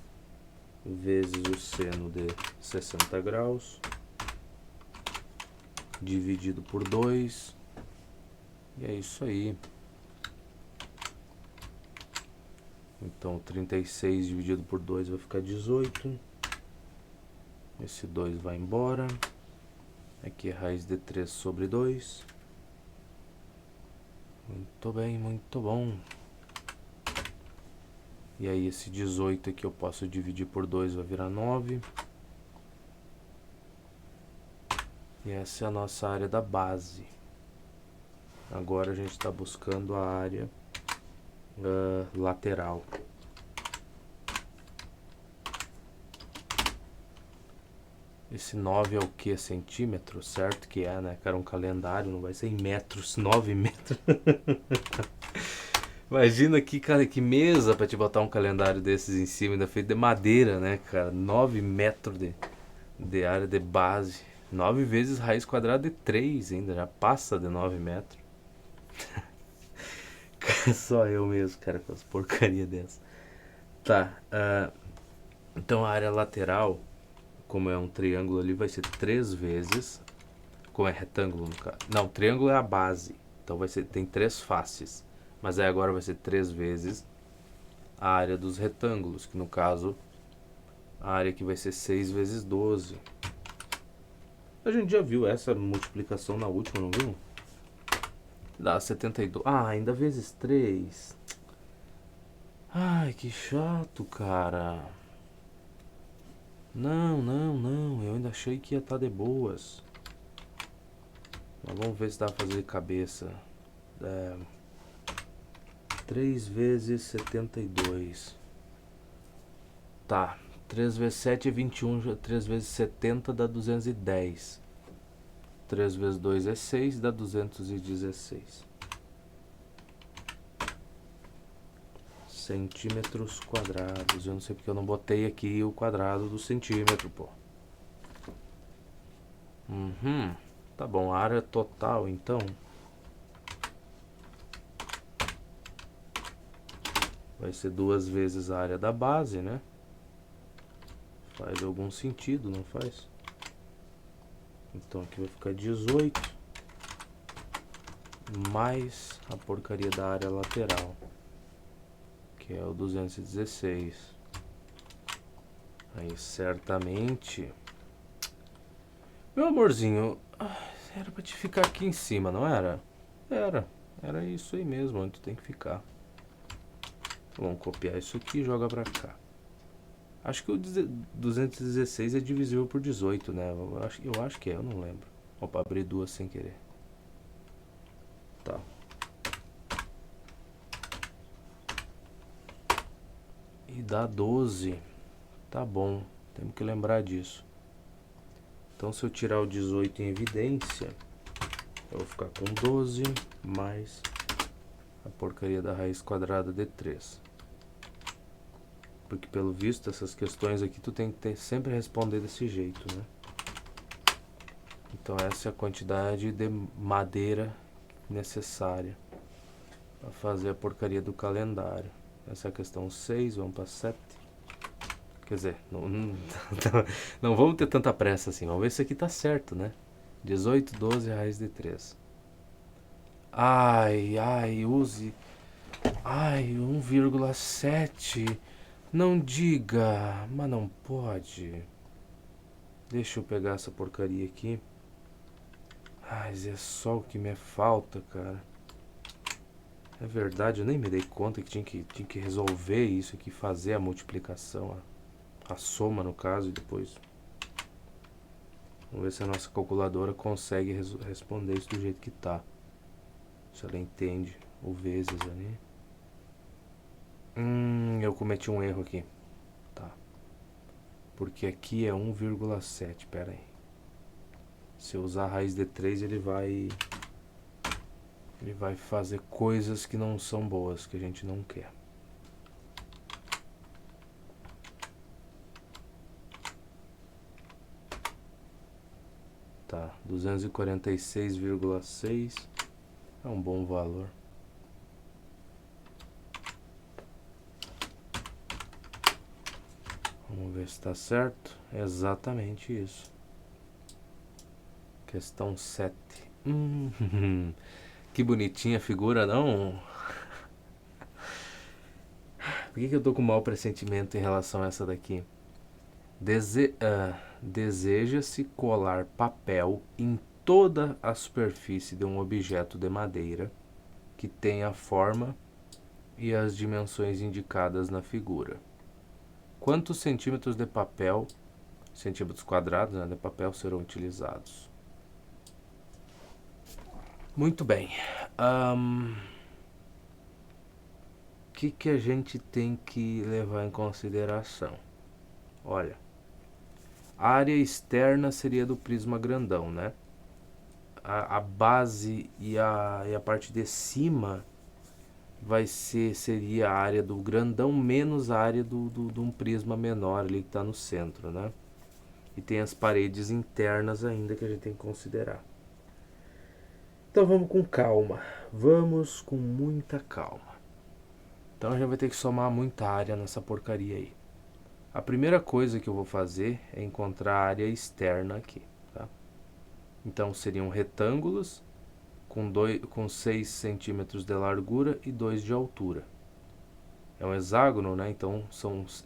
vezes o seno de 60 graus. Dividido por 2. E é isso aí. Então 36 dividido por 2 vai ficar 18. Esse 2 vai embora. Aqui é raiz de 3 sobre 2. Muito bem, muito bom. E aí esse 18 aqui eu posso dividir por 2, vai virar 9. E essa é a nossa área da base. Agora a gente está buscando a área lateral. Esse 9 é o que? Centímetros? Certo que é, né? Cara, um calendário não vai ser em metros. 9 metros. Imagina aqui, cara, que mesa pra te botar um calendário desses em cima, ainda feito de madeira, né, cara? 9 metros de área de base. 9 vezes raiz quadrada de 3 ainda, já passa de 9 metros. Só eu mesmo, cara, com as porcaria dessa. Tá, então a área lateral, como é um triângulo ali, vai ser 3 vezes. Como é retângulo, no caso. Não, triângulo é a base. Então tem 3 faces. Mas aí agora vai ser 3 vezes a área dos retângulos, que no caso a área aqui vai ser 6 vezes 12. A gente já viu essa multiplicação na última, não viu? Dá 72. Ah, ainda vezes 3. Ai, que chato, cara. Não. Eu ainda achei que ia estar de boas. Mas vamos ver se dá pra fazer de cabeça. 3 vezes 72. Tá. 3 vezes 7 é 21. 3 vezes 70 dá 210. 3 vezes 2 é 6, dá 216 centímetros quadrados. Eu não sei porque eu não botei aqui o quadrado do centímetro, pô. Tá bom, a área total, então, vai ser 2 vezes a área da base, né? Faz algum sentido, não faz? Então aqui vai ficar 18 mais a porcaria da área lateral, que é o 216. Aí certamente, meu amorzinho, era pra te ficar aqui em cima, não era? Era isso aí mesmo, onde tu tem que ficar. Vamos copiar isso aqui e joga pra cá. Acho que o 216 é divisível por 18, né? Eu acho que é, eu não lembro. Opa, abri duas sem querer. Tá. E dá 12. Tá bom, temos que lembrar disso. Então se eu tirar o 18 em evidência, eu vou ficar com 12 mais a porcaria da raiz quadrada de 3. Porque pelo visto essas questões aqui tu tem que sempre responder desse jeito, né? Então essa é a quantidade de madeira necessária para fazer a porcaria do calendário. Essa é a questão 6, vamos para 7. Quer dizer, não vamos ter tanta pressa assim, vamos ver se aqui tá certo, né? 18, 12 raiz de 3. Use. 1,7. Não diga, mas não pode. Deixa eu pegar essa porcaria aqui. Mas é só o que me falta, cara. É verdade, eu nem me dei conta que tinha que resolver isso aqui, fazer a multiplicação, a soma no caso, e depois. Vamos ver se a nossa calculadora consegue responder isso do jeito que tá. Se ela entende o vezes ali. Eu cometi um erro aqui. Tá. Porque aqui é 1,7, pera aí. Se eu usar a raiz de 3, ele vai fazer coisas que não são boas, que a gente não quer. Tá, 246,6 é um bom valor. Vamos ver se está certo. É exatamente isso. Questão 7. Que bonitinha a figura, não? Por que eu tô com mau pressentimento em relação a essa daqui? Deseja-se colar papel em toda a superfície de um objeto de madeira que tenha a forma e as dimensões indicadas na figura. Quantos centímetros de papel, centímetros quadrados, né, de papel serão utilizados? Muito bem. O que a gente tem que levar em consideração? Olha, a área externa seria do prisma grandão, né? A base e a parte de cima seria a área do grandão menos a área de um prisma menor ali que está no centro, né? E tem as paredes internas ainda que a gente tem que considerar. Então vamos com calma. Vamos com muita calma. Então a gente vai ter que somar muita área nessa porcaria aí. A primeira coisa que eu vou fazer é encontrar a área externa aqui, tá? Então seriam retângulos com 6 centímetros de largura e 2 de altura. É um hexágono, né? Então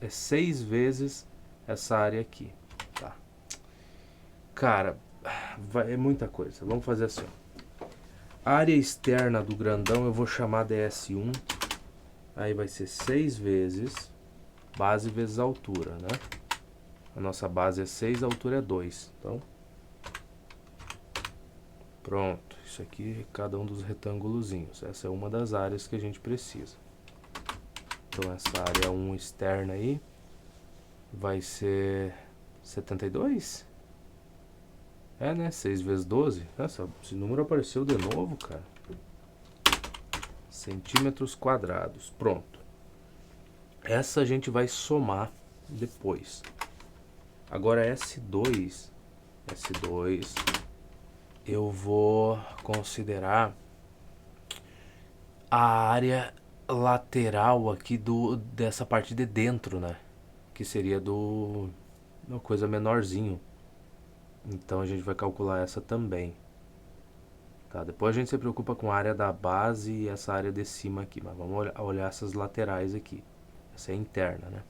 é 6 vezes essa área aqui, tá? Cara, é muita coisa. Vamos fazer assim, ó. A área externa do grandão eu vou chamar de S1. Aí vai ser 6 vezes base vezes altura, né? A nossa base é 6, a altura é 2. Então, pronto. Isso aqui é cada um dos retângulozinhos. Essa é uma das áreas que a gente precisa. Então, essa área 1 externa aí vai ser 72? É, né? 6 vezes 12. Nossa, esse número apareceu de novo, cara. Centímetros quadrados. Pronto. Essa a gente vai somar depois. Agora S2, eu vou considerar a área lateral aqui dessa parte de dentro, né? Que seria uma coisa menorzinho. Então a gente vai calcular essa também. Tá, depois a gente se preocupa com a área da base e essa área de cima aqui. Mas vamos olhar essas laterais aqui. Essa é a interna, né?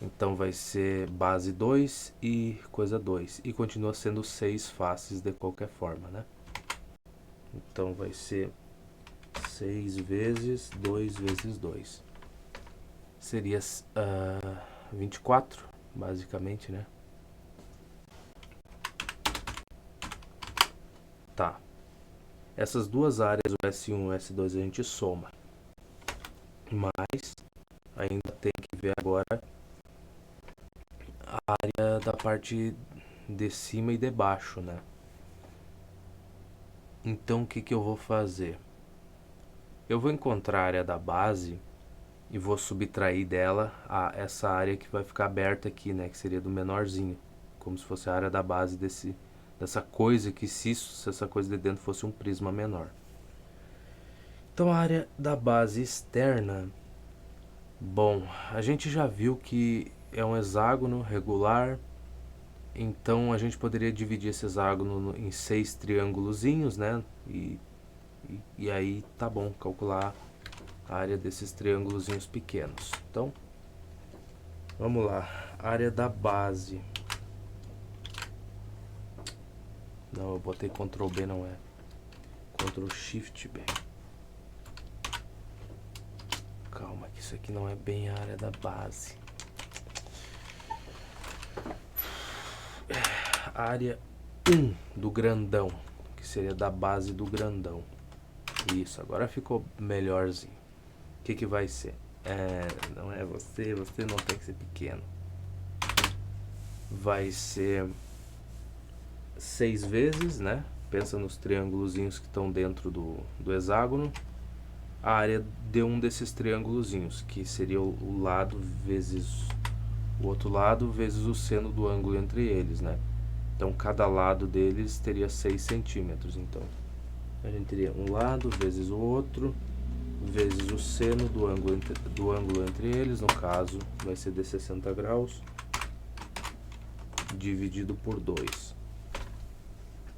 Então vai ser base 2 e coisa 2. E continua sendo 6 faces de qualquer forma, né? Então vai ser 6 vezes 2 vezes 2. Seria 24, basicamente, né? Tá. Essas duas áreas, o S1 e o S2, a gente soma. Mas ainda tem que ver agora a área da parte de cima e de baixo, né? Então o que eu vou fazer? Eu vou encontrar a área da base e vou subtrair dela essa área que vai ficar aberta aqui, né? Que seria do menorzinho. Como se fosse a área da base dessa coisa que se essa coisa de dentro fosse um prisma menor. Então a área da base externa, bom, a gente já viu que é um hexágono regular. Então a gente poderia dividir esse hexágono em 6 triângulozinhos, né? E aí tá bom calcular a área desses triângulozinhos pequenos. Então, vamos lá. Área da base. Não, eu botei Ctrl B, não é. Ctrl Shift B. Calma, que isso aqui não é bem a área da base. Área 1 do grandão, que seria da base do grandão. Isso, agora ficou melhorzinho. O que vai ser? Não é você não tem que ser pequeno. Vai ser 6 vezes, né? Pensa nos triângulozinhos que estão dentro do hexágono. A área de um desses triângulozinhos, que seria o lado vezes o outro lado, vezes o seno do ângulo entre eles, né? Então, cada lado deles teria 6 centímetros. Então, a gente teria um lado vezes o outro, vezes o seno do ângulo entre eles, no caso, vai ser de 60 graus, dividido por 2.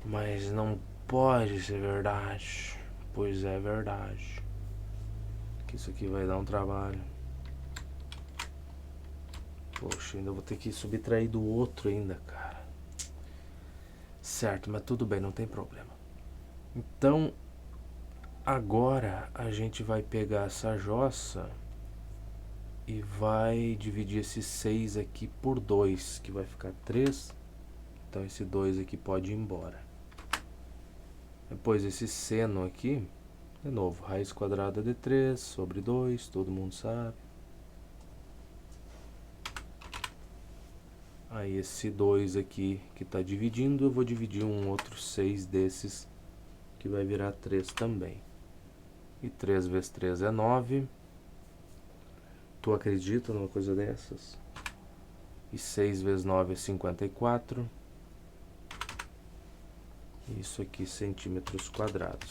Mas não pode ser verdade. Pois é verdade. Que isso aqui vai dar um trabalho. Poxa, ainda vou ter que subtrair do outro ainda, cara. Certo, mas tudo bem, não tem problema. Então, agora a gente vai pegar essa jossa e vai dividir esse 6 aqui por 2, que vai ficar 3. Então esse 2 aqui pode ir embora. Depois esse seno aqui, de novo, raiz quadrada de 3 sobre 2, todo mundo sabe. Aí esse 2 aqui que está dividindo, eu vou dividir um outro 6 desses, que vai virar 3 também. E 3 vezes 3 é 9. Tu acredita numa coisa dessas? E 6 vezes 9 é 54. Isso aqui, centímetros quadrados.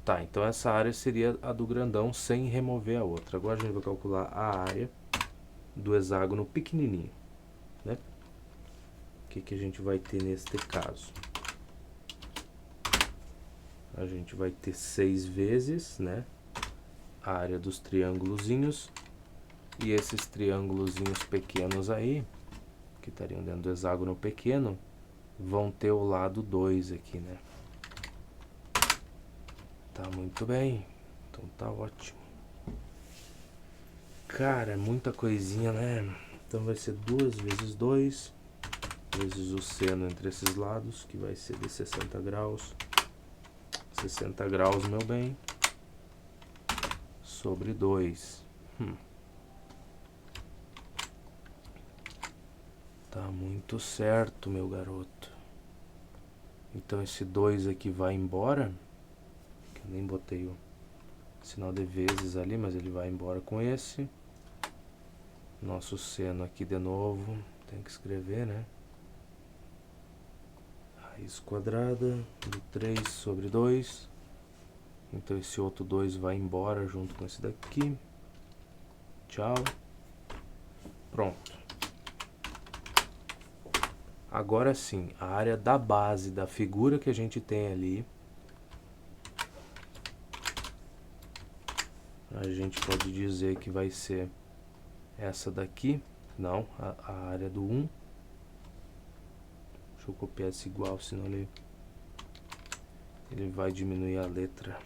Tá, então essa área seria a do grandão sem remover a outra. Agora a gente vai calcular a área do hexágono pequenininho, né? O que que a gente vai ter neste caso? A gente vai ter 6 vezes, né, a área dos triângulozinhos. E esses triângulozinhos pequenos aí, que estariam dentro do hexágono pequeno, vão ter o lado 2 aqui, né? Tá muito bem. Então tá ótimo. Cara, é muita coisinha, né? Então vai ser 2 vezes 2, vezes o seno entre esses lados, que vai ser de 60 graus. 60 graus, meu bem, sobre 2. Tá muito certo, meu garoto. Então esse 2 aqui vai embora. Que eu nem botei o sinal de vezes ali, mas ele vai embora com esse. Nosso seno aqui de novo. Tem que escrever, né? Raiz quadrada de 3 sobre 2. Então esse outro 2 vai embora junto com esse daqui. Tchau. Pronto. Agora sim, a área da base da figura que a gente tem ali, a gente pode dizer que vai ser essa daqui. Não, a área do 1. Deixa eu copiar esse igual, senão ele vai diminuir a letra.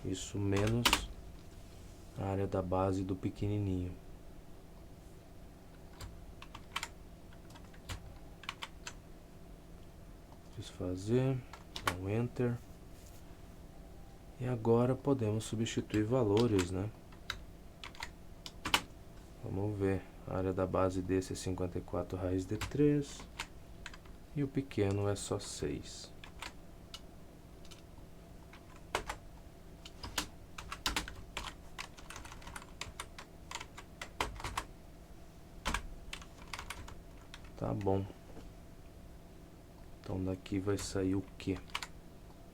Isso menos a área da base do pequenininho. Desfazer, dá um Enter. E agora podemos substituir valores, né? Vamos ver. A área da base desse é 54 raiz de 3. E o pequeno é só 6. Tá bom. Então daqui vai sair o quê?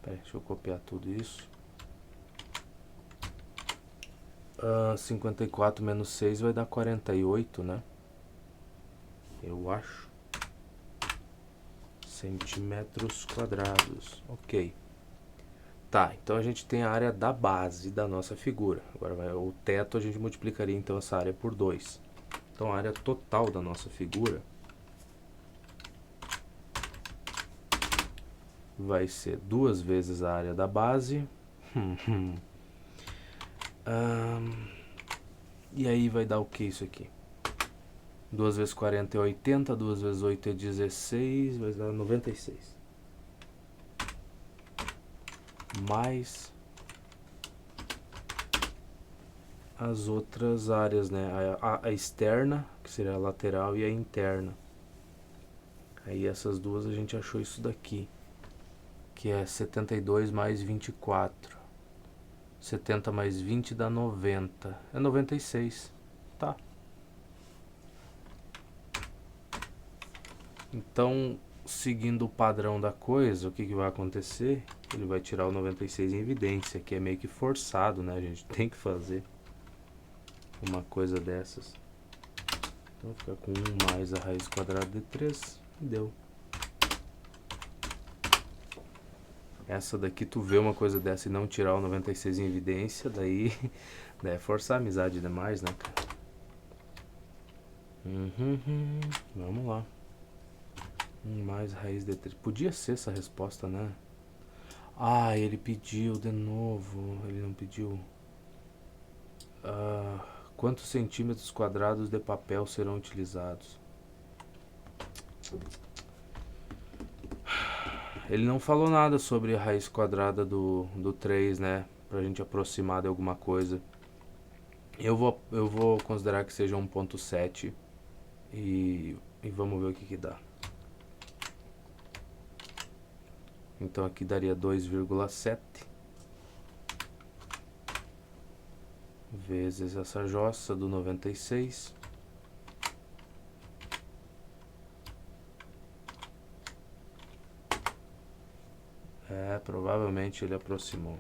Pera, deixa eu copiar tudo isso. 54 menos 6 vai dar 48, né? Eu acho. Centímetros quadrados. Ok. Tá, então a gente tem a área da base da nossa figura. Agora o teto a gente multiplicaria então essa área por 2. Então a área total da nossa figura vai ser 2 vezes a área da base. E aí vai dar o que isso aqui? 2 vezes 40 é 80, 2 vezes 8 é 16, vai dar 96. Mais as outras áreas, né? A externa, que seria a lateral, e a interna. Aí essas duas a gente achou isso daqui, que é 72 mais 24. 70 mais 20 dá 90. É 96. Tá. Então, seguindo o padrão da coisa, o que vai acontecer? Ele vai tirar o 96 em evidência, que é meio que forçado, né? A gente tem que fazer uma coisa dessas. Então, fica com 1 mais a raiz quadrada de 3 e deu. Essa daqui, tu vê uma coisa dessa e não tirar o 96 em evidência, daí é forçar a amizade demais, né, cara? Vamos lá. 1 mais raiz de 3. Podia ser essa resposta, né? Ah, ele pediu de novo. Ele não pediu. Quantos centímetros quadrados de papel serão utilizados? Ele não falou nada sobre a raiz quadrada do 3, né? Pra gente aproximar de alguma coisa. Eu vou considerar que seja 1.7 e vamos ver o que dá. Então aqui daria 2,7 vezes essa jossa do 96. provavelmente ele aproximou.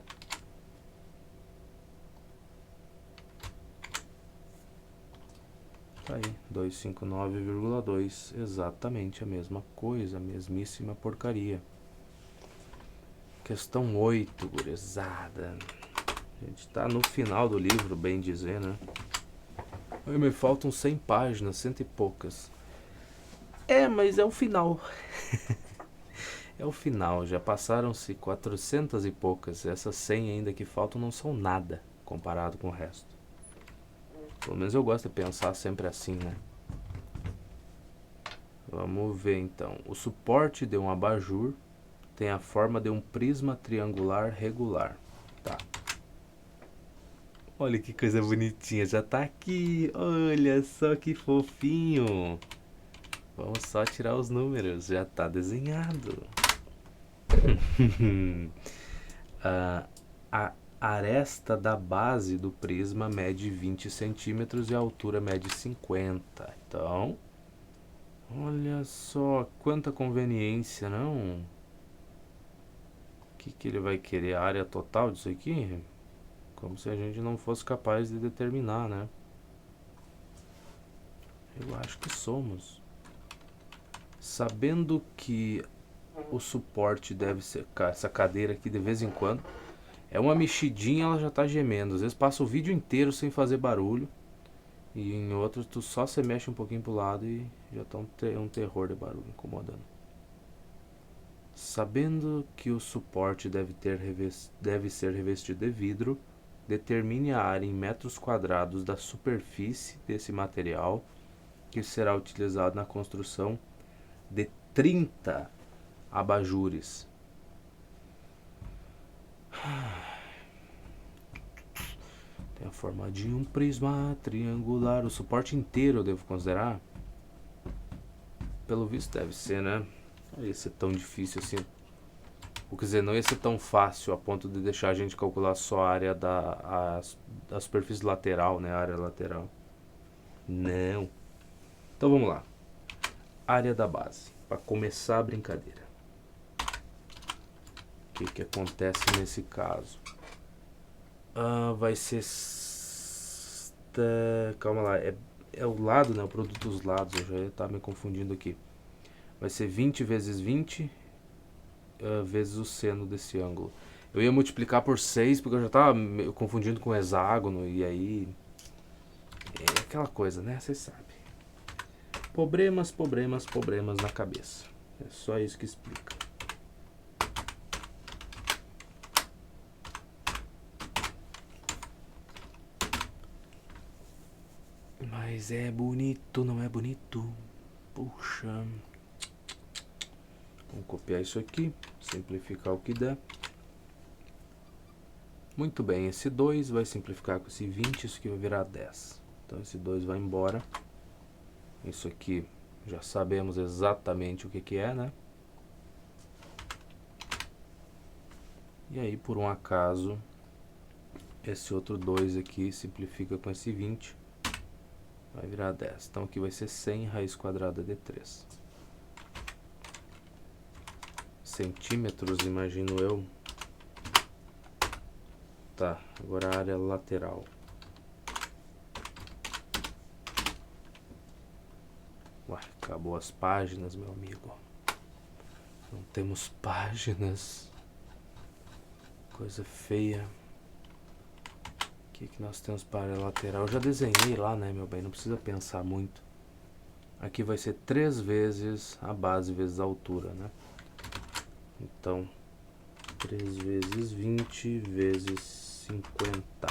Tá aí, 259,2, exatamente a mesma coisa, a mesmíssima porcaria. Questão 8, gurizada. A gente tá no final do livro, bem dizer, né? Aí me faltam 100 páginas, cento e poucas. Mas é o final. É o final, já passaram-se 400 e poucas. Essas 100 ainda que faltam não são nada comparado com o resto. Pelo menos eu gosto de pensar sempre assim, né? Vamos ver então. O suporte de um abajur tem a forma de um prisma triangular regular. Tá. Olha que coisa bonitinha, já tá aqui. Olha só que fofinho. Vamos só tirar os números, já tá desenhado. A aresta da base do prisma mede 20 centímetros e a altura mede 50. Então, olha só quanta conveniência, não? O que ele vai querer? A área total disso aqui? Como se a gente não fosse capaz de determinar, né? Eu acho que somos. Sabendo que o suporte deve ser essa cadeira aqui de vez em quando. É uma mexidinha, ela já tá gemendo. Às vezes passa o vídeo inteiro sem fazer barulho. E em outros tu só se mexe um pouquinho pro lado e já tá um terror de barulho incomodando. Sabendo que o suporte deve ser revestido de vidro, determine a área em metros quadrados da superfície desse material que será utilizado na construção de 30 abajures. Tem a forma de um prisma triangular. O suporte inteiro eu devo considerar? Pelo visto deve ser, né? Não ia ser tão difícil assim. Ou quer dizer, não ia ser tão fácil a ponto de deixar a gente calcular só a área da superfície lateral, né? A área lateral. Não. Então vamos lá. Área da base. Para começar a brincadeira. O que acontece nesse caso? Vai ser... calma lá. É o lado, né? O produto dos lados. Eu já ia estar me confundindo aqui. Vai ser 20 vezes 20 vezes o seno desse ângulo. Eu ia multiplicar por 6 porque eu já estava confundindo com hexágono. E aí... é aquela coisa, né? Vocês sabem. Problemas na cabeça. É só isso que explica. Mas é bonito, não é bonito? Puxa. Vamos copiar isso aqui, simplificar o que dá. Muito bem, esse 2 vai simplificar com esse 20, isso aqui vai virar 10. Então esse 2 vai embora. Isso aqui já sabemos exatamente o que é, né? E aí, por um acaso, esse outro 2 aqui simplifica com esse 20. Vai virar 10. Então aqui vai ser 100 raiz quadrada de 3. Centímetros, imagino eu. Tá, agora a área lateral. Ué, acabou as páginas, meu amigo. Não temos páginas. Coisa feia. O que nós temos para a área lateral? Eu já desenhei lá, né, meu bem? Não precisa pensar muito. Aqui vai ser 3 vezes a base vezes a altura, né? Então, 3 vezes 20 vezes 50.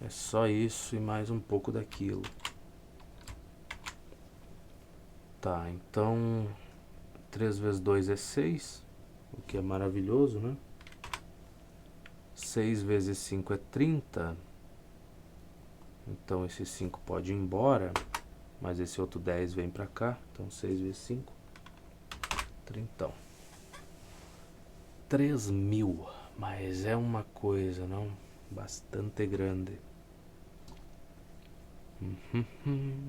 É só isso e mais um pouco daquilo. Tá, então 3 vezes 2 é 6, o que é maravilhoso, né? 6 vezes 5 é 30. Então esse 5 pode ir embora, mas esse outro 10 vem pra cá. Então 6 vezes 5, 30. 3.000, mas é uma coisa, não? Bastante grande.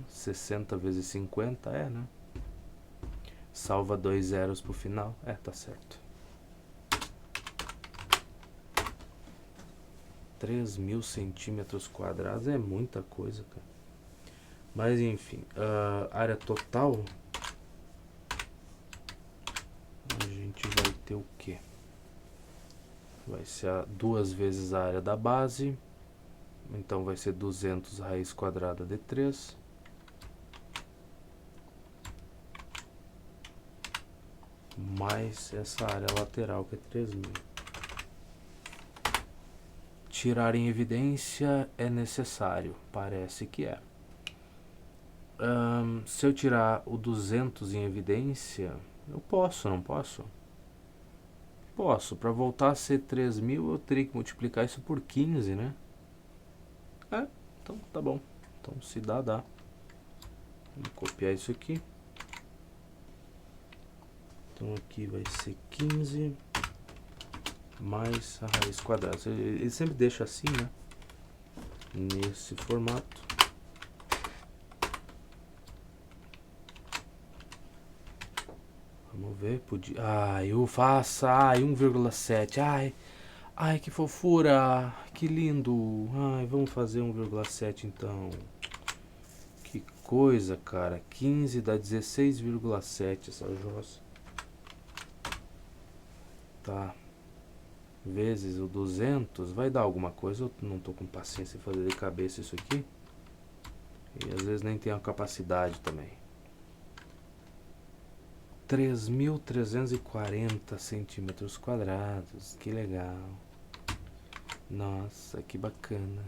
60 vezes 50 né? Salva 2 zeros pro final. Tá certo. 3.000 centímetros quadrados é muita coisa, cara. Mas enfim, área total, a gente vai ter o que? Vai ser 2 vezes a área da base, então vai ser 200 raiz quadrada de 3. Mais essa área lateral que é 3.000. Tirar em evidência é necessário, parece que é. Se eu tirar o 200 em evidência, eu posso, não posso? Posso. Para voltar a ser 3.000, eu teria que multiplicar isso por 15, né? Então tá bom. Então se dá, dá. Vamos copiar isso aqui. Então aqui vai ser 15 mais a raiz quadrada. Ele sempre deixa assim, né? Nesse formato. Vamos ver, podia... Ai, ufaça, ai, 1,7, ai, que fofura, que lindo. Ai, vamos fazer 1,7 então. Que coisa, cara, 15 dá 16,7 essa jossa. Tá, vezes o 200, vai dar alguma coisa, eu não tô com paciência de fazer de cabeça isso aqui. E às vezes nem tenho a capacidade também. 3.340 centímetros quadrados, que legal. Nossa, que bacana.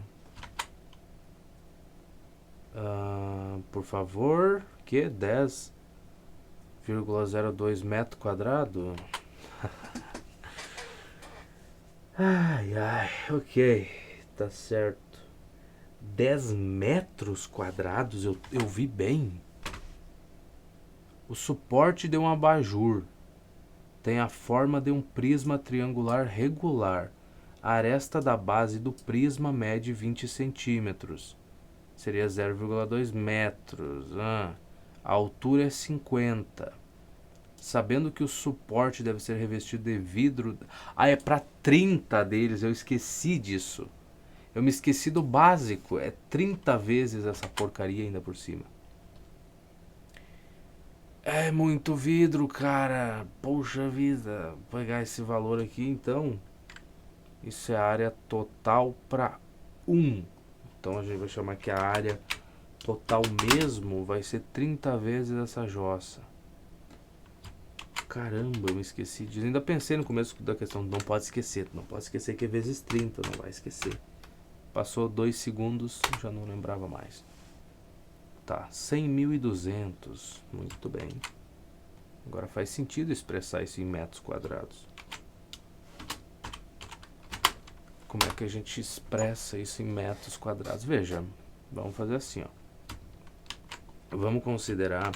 Por favor, que 10,02 metro quadrado? Ai, ok, tá certo. 10 metros quadrados, eu vi bem. O suporte de um abajur tem a forma de um prisma triangular regular. A aresta da base do prisma mede 20 centímetros. Seria 0,2 metros. A altura é 50. Sabendo que o suporte deve ser revestido de vidro... é para 30 deles, eu esqueci disso. Eu me esqueci do básico, é 30 vezes essa porcaria ainda por cima. É muito vidro, cara. Poxa vida. Vou pegar esse valor aqui, então. Isso é a área total para 1. Então a gente vai chamar que a área total mesmo vai ser 30 vezes essa jossa. Caramba, eu me esqueci disso. Ainda pensei no começo da questão. Não pode esquecer. Não pode esquecer que é vezes 30. Não vai esquecer. Passou 2 segundos, já não lembrava mais. Tá, 100.200. Muito bem. Agora faz sentido expressar isso em metros quadrados. Como é que a gente expressa isso em metros quadrados? Veja, vamos fazer assim, ó. Vamos considerar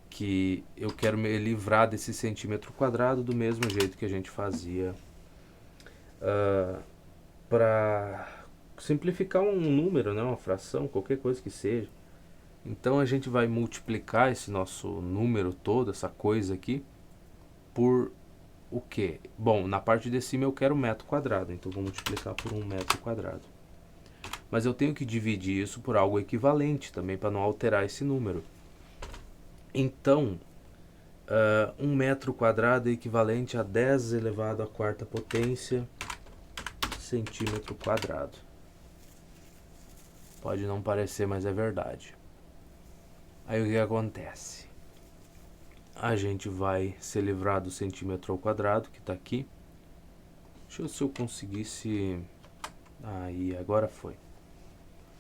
que eu quero me livrar desse centímetro quadrado do mesmo jeito que a gente fazia para simplificar um número, né, uma fração, qualquer coisa que seja. Então a gente vai multiplicar esse nosso número todo, essa coisa aqui, por o quê? Bom, na parte de cima eu quero metro quadrado, então vou multiplicar por 1 metro quadrado. Mas eu tenho que dividir isso por algo equivalente também, para não alterar esse número. Então, 1 metro quadrado é equivalente a 10 elevado à quarta potência centímetro quadrado. Pode não parecer, mas é verdade. Aí o que acontece? A gente vai se livrar do centímetro ao quadrado, que está aqui. Deixa eu ver se eu conseguisse... Aí, agora foi.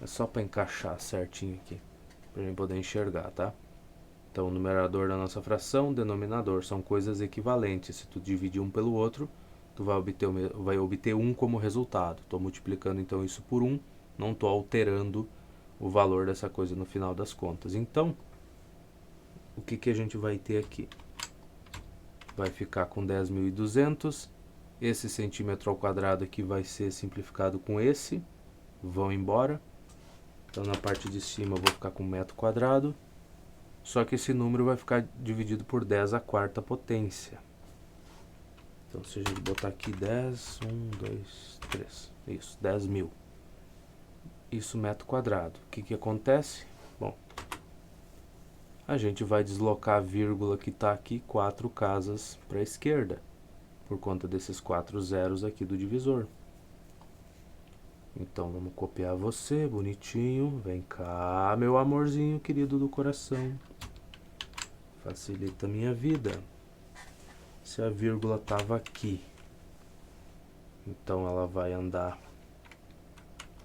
É só para encaixar certinho aqui, para a gente poder enxergar, tá? Então, o numerador da nossa fração, o denominador, são coisas equivalentes. Se tu dividir um pelo outro, tu vai obter 1 como resultado. Estou multiplicando então isso por 1, não estou alterando o valor dessa coisa no final das contas. Então, o que a gente vai ter aqui? Vai ficar com 10.200. Esse centímetro ao quadrado aqui vai ser simplificado com esse. Vão embora. Então, na parte de cima eu vou ficar com metro quadrado. Só que esse número vai ficar dividido por 10 à quarta potência. Então se a gente botar aqui 10, 1, 2, 3, isso, 10.000. Isso metro quadrado. O que que acontece? Bom, a gente vai deslocar a vírgula que está aqui 4 casas para a esquerda, por conta desses 4 zeros aqui do divisor. Então vamos copiar você, bonitinho. Vem cá, meu amorzinho querido do coração. Facilita a minha vida. Se a vírgula estava aqui, então ela vai andar,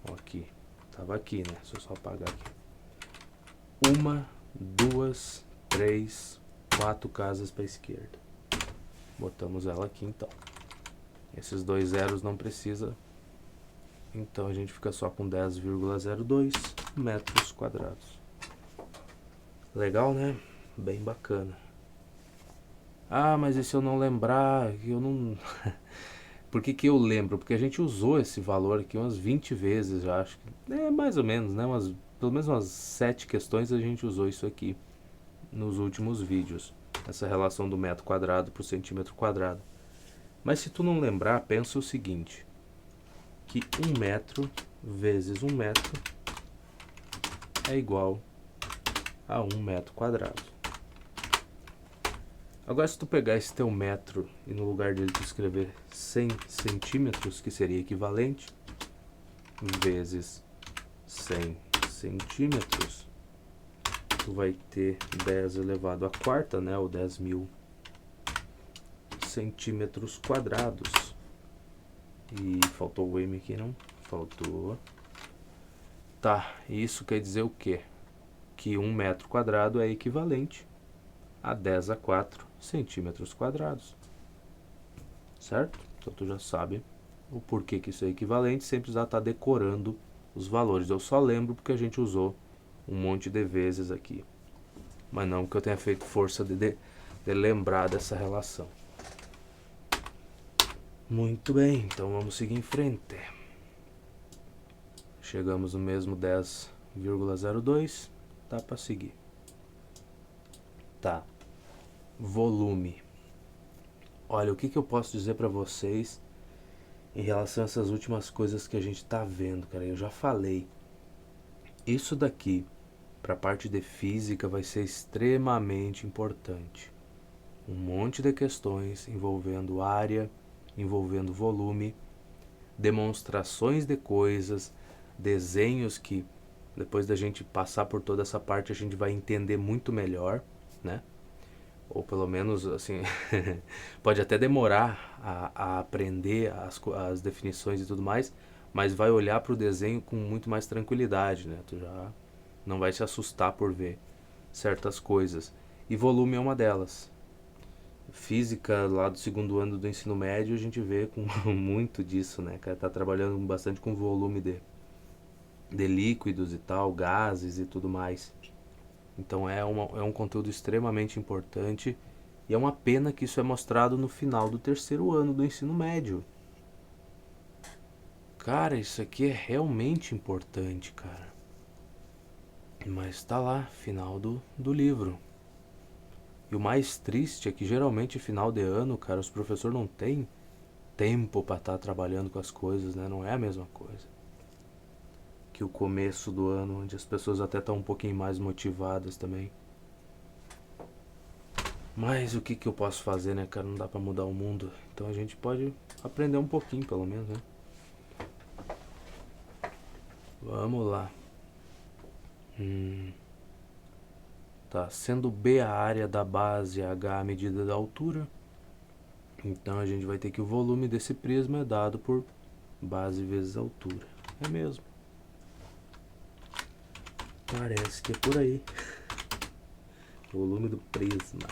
ó, aqui. Tava aqui, né? Deixa eu só apagar aqui. 1, 2, 3, 4 casas para a esquerda. Botamos ela aqui então. Esses 2 zeros não precisa. Então a gente fica só com 10,02 metros quadrados. Legal, né? Bem bacana. Ah, mas e se eu não lembrar? Eu não... Por que que eu lembro? Porque a gente usou esse valor aqui umas 20 vezes, já acho. É mais ou menos, né? Pelo menos umas 7 questões a gente usou isso aqui nos últimos vídeos. Essa relação do metro quadrado por centímetro quadrado. Mas se tu não lembrar, pensa o seguinte. Que 1 metro vezes 1 metro é igual a 1 metro quadrado. Agora, se tu pegar esse teu metro e no lugar dele tu escrever 100 centímetros, que seria equivalente, vezes 100 centímetros, tu vai ter 10 elevado à quarta, né, ou 10.000 centímetros quadrados. E faltou o M aqui, não? Faltou. Tá, isso quer dizer o quê? Que 1 metro quadrado é equivalente a 10 a 4 centímetros quadrados. Certo? Então tu já sabe o porquê que isso é equivalente, sem precisar estar decorando os valores. Eu só lembro porque a gente usou um monte de vezes aqui. Mas não que eu tenha feito força de lembrar dessa relação. Muito bem, então vamos seguir em frente. Chegamos no mesmo 10,02. Dá para seguir. Tá. Volume. Olha, o que eu posso dizer para vocês em relação a essas últimas coisas que a gente tá vendo, cara? Eu já falei. Isso daqui, para a parte de física, vai ser extremamente importante. Um monte de questões envolvendo área, envolvendo volume, demonstrações de coisas, desenhos que depois da gente passar por toda essa parte a gente vai entender muito melhor, né? Ou pelo menos, assim, pode até demorar a aprender as definições e tudo mais, mas vai olhar para o desenho com muito mais tranquilidade, né? Tu já não vai se assustar por ver certas coisas. E volume é uma delas. Física, lá do segundo ano do ensino médio, a gente vê com muito disso, né? Cara, tá trabalhando bastante com volume de líquidos e tal, gases e tudo mais. Então é um conteúdo extremamente importante e é uma pena que isso é mostrado no final do terceiro ano do ensino médio. Cara, isso aqui é realmente importante, cara. Mas tá lá, final do livro. E o mais triste é que geralmente final de ano, cara, os professores não têm tempo para estar trabalhando com as coisas, né? Não é a mesma coisa que o começo do ano, onde as pessoas até estão um pouquinho mais motivadas também. Mas o que eu posso fazer, né, cara? Não dá pra mudar o mundo. Então a gente pode aprender um pouquinho, pelo menos, né? Vamos lá. Tá, sendo B a área da base, H a medida da altura. Então a gente vai ter que o volume desse prisma é dado por base vezes altura. É mesmo. Parece que é por aí. Volume do prisma.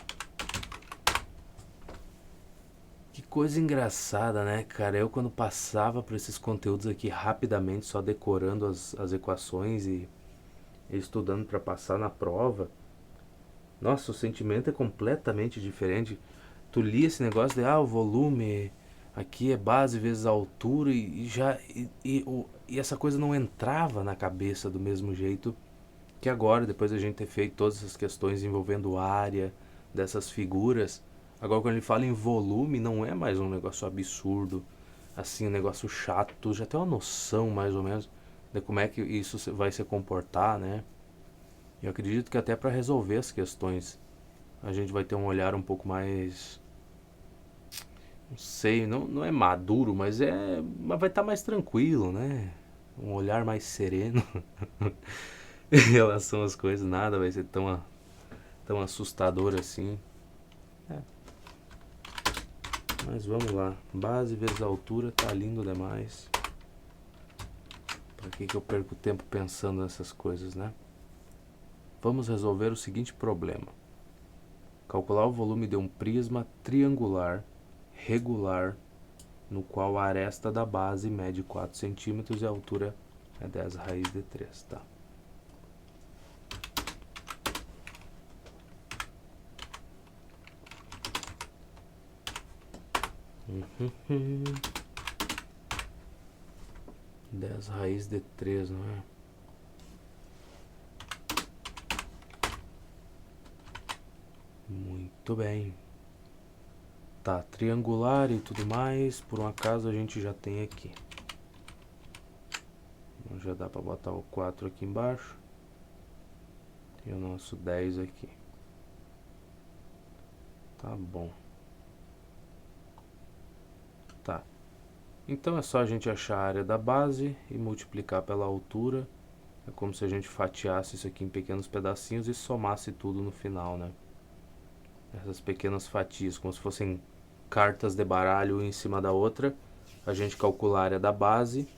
Que coisa engraçada, né, cara? Eu quando passava por esses conteúdos aqui rapidamente, só decorando as equações e estudando para passar na prova, nossa, o sentimento é completamente diferente. Tu lia esse negócio de, o volume aqui é base vezes a altura e essa coisa não entrava na cabeça do mesmo jeito que agora, depois da gente ter feito todas essas questões envolvendo área, dessas figuras, Agora, quando ele fala em volume, não é mais um negócio absurdo, assim, um negócio chato. Tu já tem uma noção, mais ou menos, de como é que isso vai se comportar, né? Eu acredito que até para resolver as questões, a gente vai ter um olhar um pouco mais, não sei, não é maduro, mas vai estar mais tranquilo, né? Um olhar mais sereno em relação às coisas, nada vai ser tão assustador assim. É. Mas vamos lá, base vezes altura tá lindo demais. Pra que eu perco tempo pensando nessas coisas, né? Vamos resolver o seguinte problema: calcular o volume de um prisma triangular regular no qual a aresta da base mede 4 centímetros e a altura é 10 raiz de 3, tá? Uhum. 10 raiz de 3, não é? Muito bem. Tá, triangular e tudo mais, por um acaso a gente já tem aqui. Então já dá pra botar o 4 aqui embaixo. E o nosso 10 aqui. Tá bom. Tá. Então é só a gente achar a área da base e multiplicar pela altura. É como se a gente fatiasse isso aqui em pequenos pedacinhos e somasse tudo no final, né? Essas pequenas fatias, como se fossem cartas de baralho em cima da outra. A gente calcula a área da base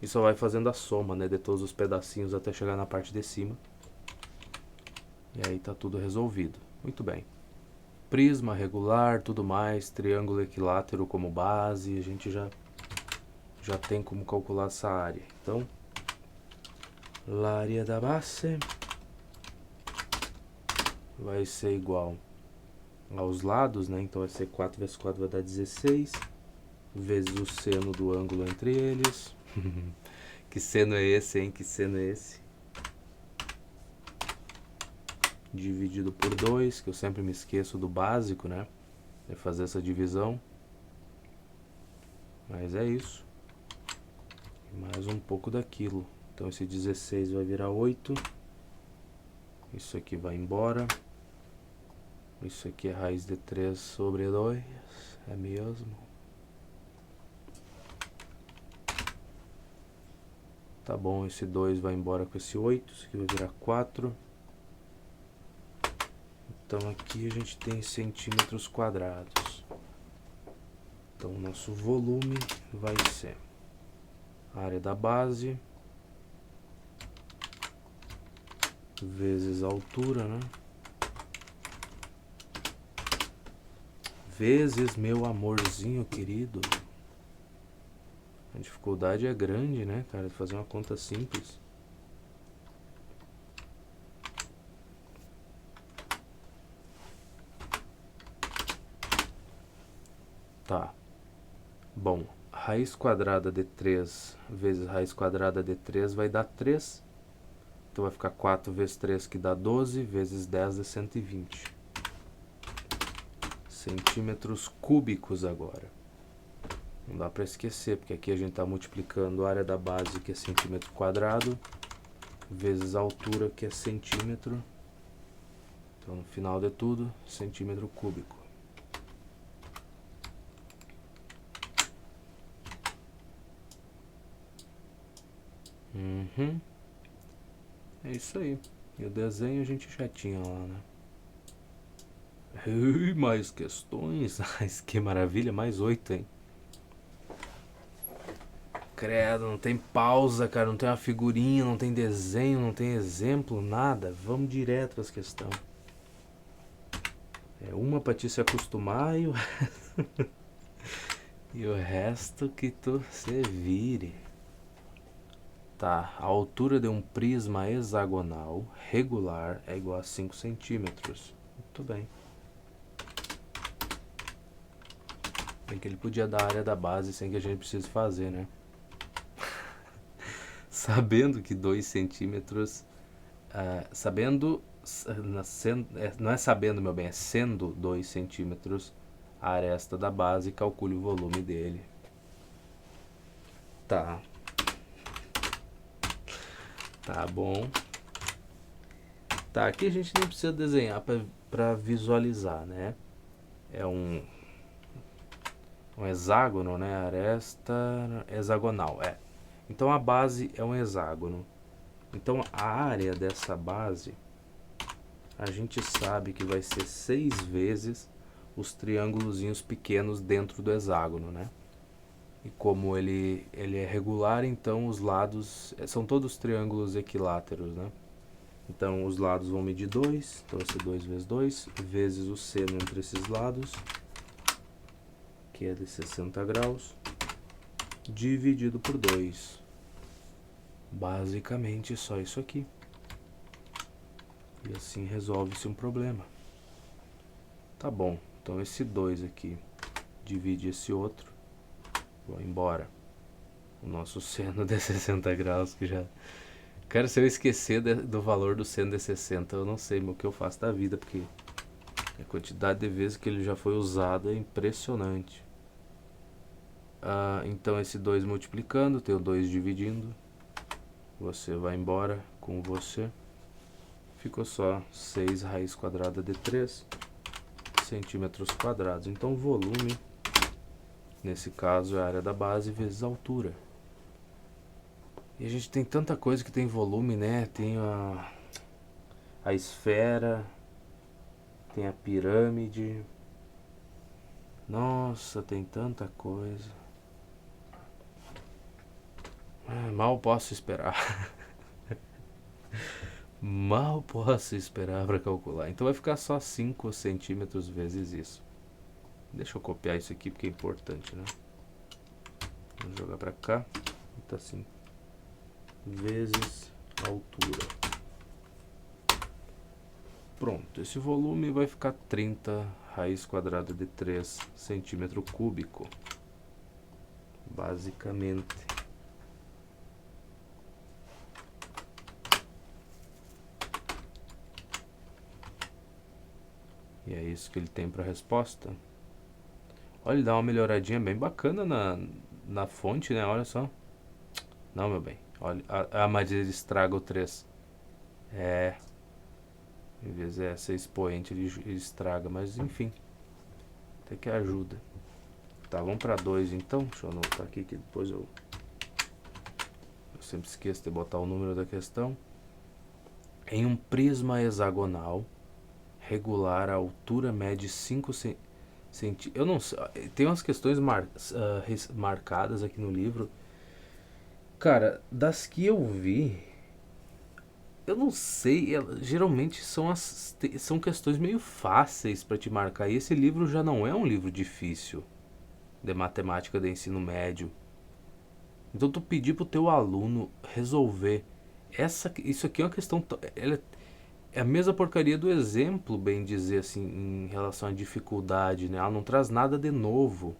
e só vai fazendo a soma, né, de todos os pedacinhos até chegar na parte de cima. E aí tá tudo resolvido. Muito bem. Prisma regular, tudo mais, triângulo equilátero como base, a gente já tem como calcular essa área. Então, a área da base vai ser igual aos lados, né? Então vai ser 4 vezes 4 vai dar 16, vezes o seno do ângulo entre eles. Que seno é esse, hein? Que seno é esse? Dividido por 2, que eu sempre me esqueço do básico, né? É fazer essa divisão. Mas é isso. Mais um pouco daquilo. Então esse 16 vai virar 8. Isso aqui vai embora. Isso aqui é raiz de 3 sobre 2. É mesmo. Tá bom, esse 2 vai embora com esse 8. Isso aqui vai virar 4. Então aqui a gente tem centímetros quadrados. Então o nosso volume vai ser a área da base vezes a altura, né? Vezes meu amorzinho querido. A dificuldade é grande, né, cara, de fazer uma conta simples. Tá. Bom, raiz quadrada de 3 vezes raiz quadrada de 3 vai dar 3. Então vai ficar 4 vezes 3 que dá 12, vezes 10 é 120. Centímetros cúbicos agora. Não dá para esquecer, porque aqui a gente está multiplicando a área da base, que é centímetro quadrado, vezes a altura, que é centímetro. Então no final de tudo, centímetro cúbico. É isso aí. E o desenho a gente já tinha lá, né? Ui, mais questões. Que maravilha, mais 8, hein? Credo, não tem pausa, cara, não tem uma figurinha, não tem desenho, não tem exemplo, nada. Vamos direto para as questões. É uma pra te se acostumar e e o resto que tu se vire. Tá, a altura de um prisma hexagonal regular é igual a 5 centímetros. Muito bem. Bem que ele podia dar a área da base sem que a gente precise fazer, né? Sabendo que 2 centímetros... sabendo... não é sabendo, meu bem, é sendo 2 centímetros a aresta da base e calcule o volume dele. Tá. Tá bom. Tá, aqui a gente nem precisa desenhar para visualizar, né? É um hexágono, né? Aresta hexagonal, Então a base é um hexágono. Então a área dessa base, a gente sabe que vai ser 6 vezes os triângulozinhos pequenos dentro do hexágono, né? E como ele é regular, então os lados são todos triângulos equiláteros, né? Então os lados vão medir 2, então vai ser 2 vezes 2, vezes o seno entre esses lados, que é de 60 graus, dividido por 2. Basicamente só isso aqui. E assim resolve-se um problema. Tá bom, então esse 2 aqui divide esse outro, vai embora. O nosso seno de 60 graus, que já... Cara, se eu esquecer do valor do seno de 60, eu não sei o que eu faço da vida, porque a quantidade de vezes que ele já foi usado é impressionante. Então esse 2 multiplicando, tem o 2 dividindo, você vai embora com você. Ficou só 6 raiz quadrada de 3 centímetros quadrados. Então o volume, nesse caso, é a área da base vezes a altura. E a gente tem tanta coisa que tem volume, né? Tem a esfera, tem a pirâmide. Nossa, tem tanta coisa. Mal posso esperar. Mal posso esperar para calcular. Então vai ficar só 5 centímetros vezes isso. Deixa eu copiar isso aqui porque é importante, né? Vou jogar para cá. Tá assim. Vezes a altura. Pronto, esse volume vai ficar 30 raiz quadrada de 3 centímetro cúbico. Basicamente. E é isso que ele tem para a resposta. Olha, ele dá uma melhoradinha bem bacana na fonte, né? Olha só. Não, meu bem. Olha, mas ele estraga o 3. Em vez de ser expoente, ele estraga. Mas, enfim. Até que ajuda. Tá, vamos para 2, então. Deixa eu anotar aqui que depois eu sempre esqueço de botar o número da questão. Em um prisma hexagonal regular, a altura mede 5 centímetros. Eu não sei. Tem umas questões marcadas aqui no livro. Cara, das que eu vi, eu não sei. Geralmente são questões meio fáceis para te marcar. E esse livro já não é um livro difícil de matemática de ensino médio. Então tu pedir pro teu aluno resolver isso aqui é uma questão, ela é a mesma porcaria do exemplo, bem dizer assim, em relação à dificuldade, né? Ela não traz nada de novo.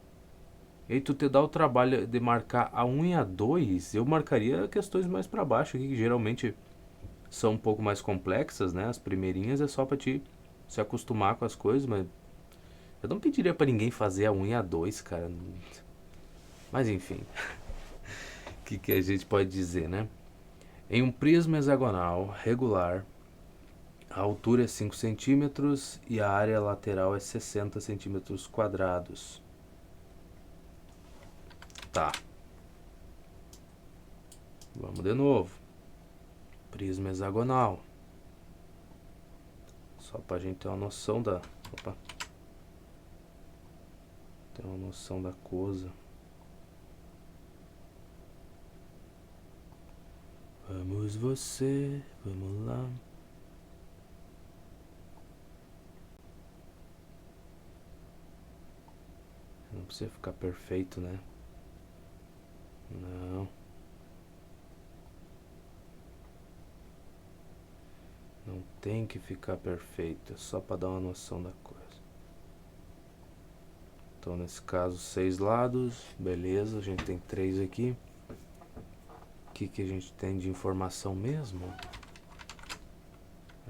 E aí tu te dá o trabalho de marcar a 1 e a 2, eu marcaria questões mais para baixo aqui, que geralmente são um pouco mais complexas, né? As primeirinhas é só para te se acostumar com as coisas, mas eu não pediria para ninguém fazer a 1 e a 2, cara. Mas enfim. O que a gente pode dizer, né? Em um prisma hexagonal regular, a altura é 5 centímetros e a área lateral é 60 centímetros quadrados. Tá. Vamos de novo. Prisma hexagonal. Só pra gente ter uma noção da... Opa. Ter uma noção da coisa. Vamos você, vamos lá. Não precisa ficar perfeito, né? Não. Não tem que ficar perfeito, é só para dar uma noção da coisa. Então nesse caso 6 lados, beleza, a gente tem 3 aqui. O que a gente tem de informação mesmo?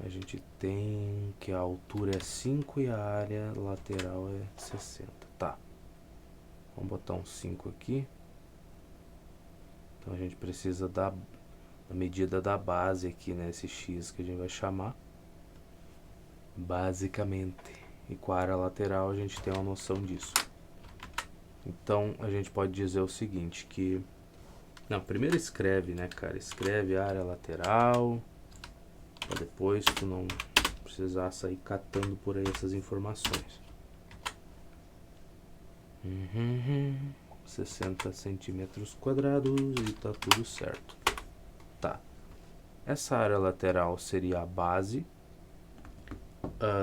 A gente tem que a altura é 5 e a área lateral é 60. Tá. Vamos botar um 5 aqui. Então a gente precisa da medida da base aqui, né? Esse x que a gente vai chamar. Basicamente. E com a área lateral a gente tem uma noção disso. Então a gente pode dizer o seguinte, que... Não, primeiro escreve, né, cara? Escreve a área lateral, pra depois tu não precisar sair catando por aí essas informações. 60 centímetros quadrados e tá tudo certo. Tá. Essa área lateral seria a base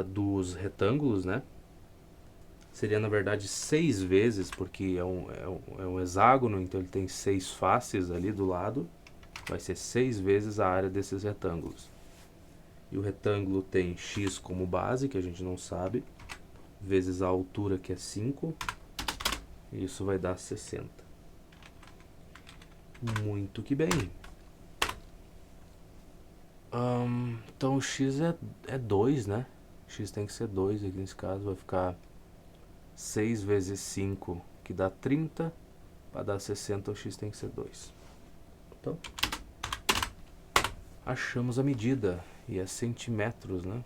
dos retângulos, né? Seria, na verdade, 6 vezes, porque é um hexágono, então ele tem 6 faces ali do lado. Vai ser 6 vezes a área desses retângulos. E o retângulo tem x como base, que a gente não sabe, vezes a altura, que é 5. E isso vai dar 60. Muito que bem. Então o x é 2, né? X tem que ser 2 aqui nesse caso. Vai ficar 6 vezes 5, que dá 30. Para dar 60, o x tem que ser 2. Então, achamos a medida. E é centímetros, né?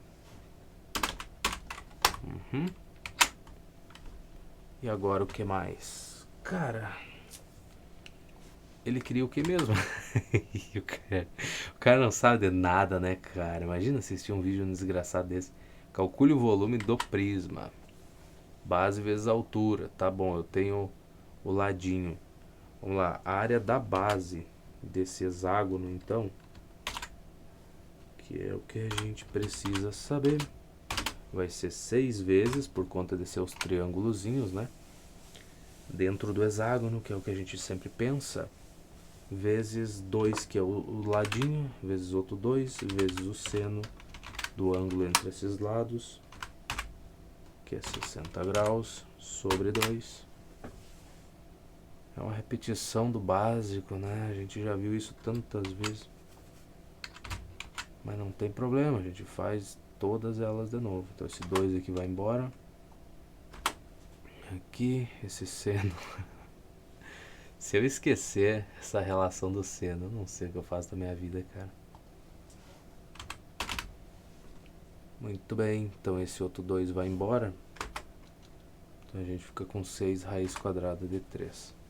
E agora o que mais? Cara, ele queria o que mesmo? o cara não sabe de nada, né, cara? Imagina assistir um vídeo desgraçado desse. Calcule o volume do prisma. Base vezes altura. Tá bom, eu tenho o ladinho. Vamos lá, a área da base desse hexágono, então, que é o que a gente precisa saber, vai ser 6 vezes, por conta de seus triângulozinhos, né? Dentro do hexágono, que é o que a gente sempre pensa, vezes 2, que é o ladinho, vezes outro 2, vezes o seno do ângulo entre esses lados, que é 60 graus, sobre 2. É uma repetição do básico, né? A gente já viu isso tantas vezes. Mas não tem problema, a gente faz todas elas de novo. Então esse 2 aqui vai embora. Aqui, esse seno. Se eu esquecer essa relação do seno, eu não sei o que eu faço da minha vida, cara. Muito bem, então esse outro 2 vai embora. Então a gente fica com 6 raiz quadrada de 3.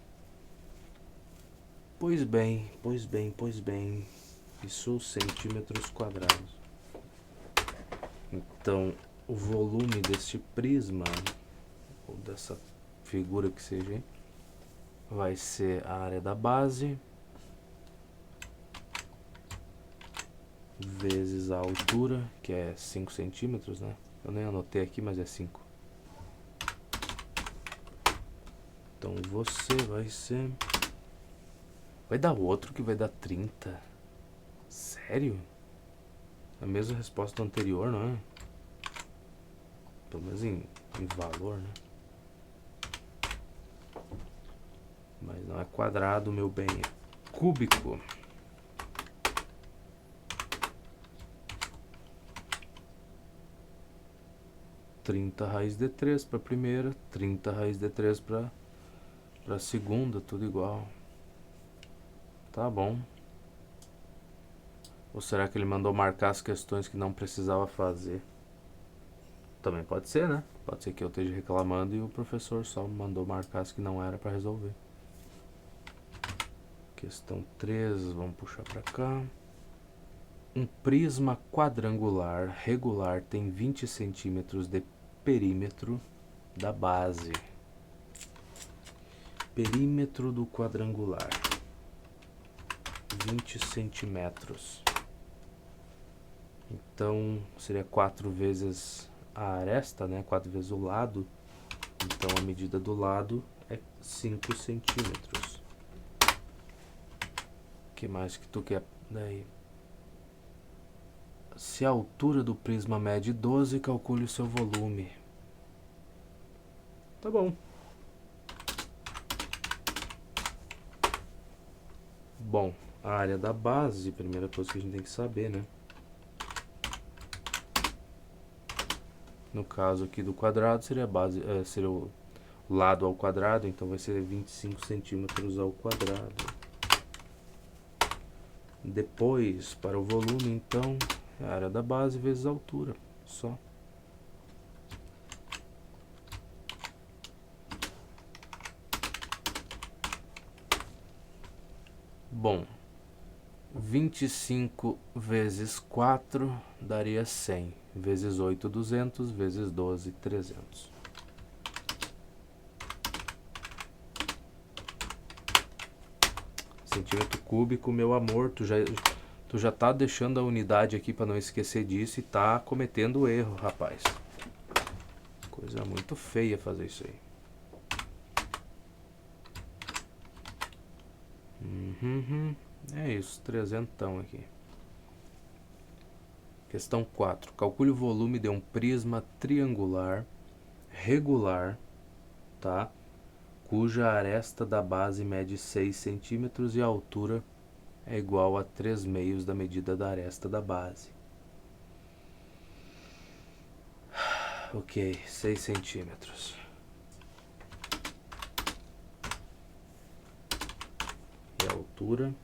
Pois bem, pois bem, pois bem. Isso centímetros quadrados. Então, o volume deste prisma, ou dessa figura que seja, vai ser a área da base vezes a altura, que é 5 centímetros, né? Eu nem anotei aqui, mas é 5. Então você vai ser... Vai dar outro que vai dar 30. Sério? É a mesma resposta do anterior, não é? Pelo menos em valor, né? Mas não é quadrado, meu bem, é cúbico. Trinta raiz de 3 para a primeira, 30 raiz de 3 para a segunda, tudo igual. Tá bom. Ou será que ele mandou marcar as questões que não precisava fazer? Também pode ser, né? Pode ser que eu esteja reclamando e o professor só mandou marcar as que não era para resolver. Questão 3, vamos puxar para cá. Um prisma quadrangular regular tem 20 centímetros de perímetro da base. Perímetro do quadrangular. 20 centímetros. Então, seria 4 vezes a aresta, né? 4 vezes o lado. Então, a medida do lado é 5 centímetros. O que mais que tu quer daí? Se a altura do prisma mede 12, calcule o seu volume. Tá bom. Bom, a área da base, primeira coisa que a gente tem que saber, né? No caso aqui do quadrado, seria a base, seria o lado ao quadrado, então vai ser 25 centímetros ao quadrado. Depois, para o volume, então, é a área da base vezes a altura, só. Bom, 25 vezes 4 daria 100, vezes 8, 200, vezes 12, 300. Centímetro cúbico, meu amor, tu já tá deixando a unidade aqui para não esquecer disso e tá cometendo erro, rapaz. Coisa muito feia fazer isso aí. É isso, 300 aqui. Questão 4. Calcule o volume de um prisma triangular regular, tá? Cuja aresta da base mede 6 centímetros e a altura é igual a 3/2 da medida da aresta da base. Ok, 6 centímetros. E a altura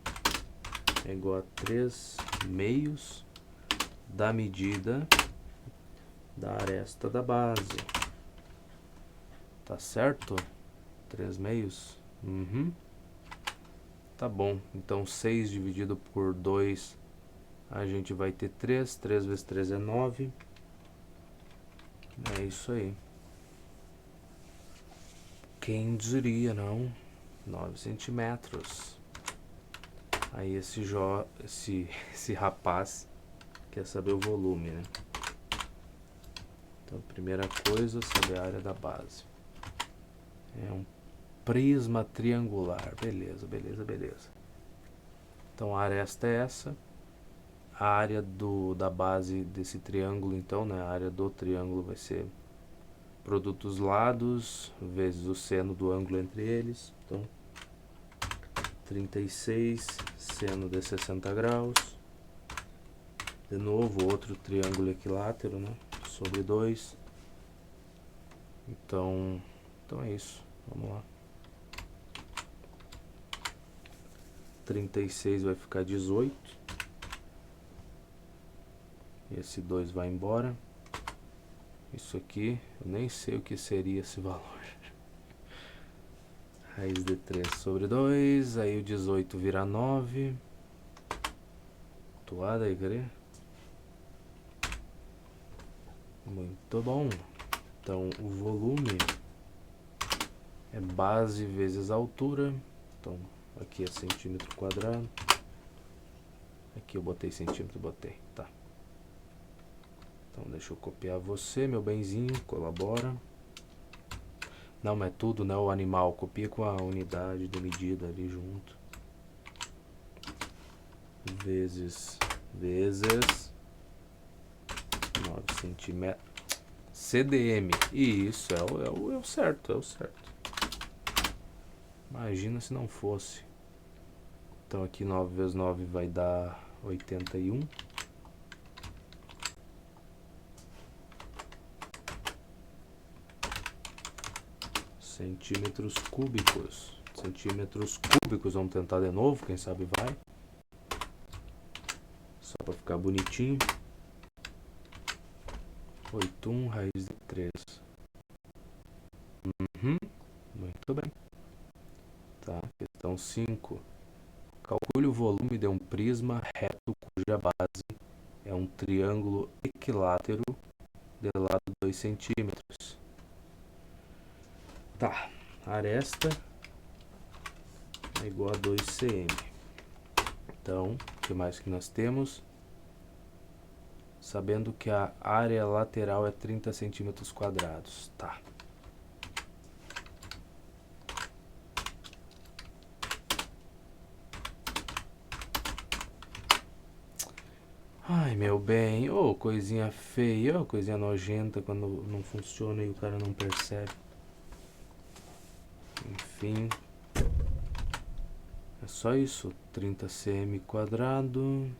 é igual a 3/2 da medida da aresta da base. Tá certo? 3/2? Tá bom. Então 6 dividido por 2, a gente vai ter 3. 3 vezes 3 é 9. É isso aí. Quem diria, não? 9 centímetros. Aí esse rapaz quer saber o volume, né? Então, primeira coisa, saber a área da base. É um prisma triangular. Beleza, beleza, beleza. Então, a aresta é essa. A área da base desse triângulo, então, né? A área do triângulo vai ser produto dos lados vezes o seno do ângulo entre eles. Então, 36 seno de 60 graus. De novo, outro triângulo equilátero, né? Sobre 2. Então é isso. Vamos lá. 36 vai ficar 18. Esse 2 vai embora. Isso aqui, eu nem sei o que seria esse valor. Raiz de 3 sobre 2. Aí o 18 vira 9. Toada aí, cadê? Muito bom. Então o volume é base vezes altura. Então aqui é centímetro quadrado. Aqui eu botei centímetro, botei, tá. Então deixa eu copiar você, meu benzinho, colabora. Não, mas é tudo, né, o animal, copia com a unidade de medida ali junto. Vezes 9 centímetros. CDM, isso, é o certo, é o certo. Imagina se não fosse. Então aqui 9 vezes 9 vai dar 81. Centímetros cúbicos. Centímetros cúbicos, vamos tentar de novo, quem sabe vai. Só para ficar bonitinho. 81 raiz de 3. Muito bem. Tá, questão 5. Calcule o volume de um prisma reto cuja base é um triângulo equilátero de lado 2 centímetros. Tá, aresta é igual a 2 cm. Então, o que mais que nós temos? Sabendo que a área lateral é 30 centímetros quadrados. Tá. Ai, meu bem, ô coisinha feia, ô coisinha nojenta quando não funciona e o cara não percebe. Enfim, é só isso, 30 cm quadrado.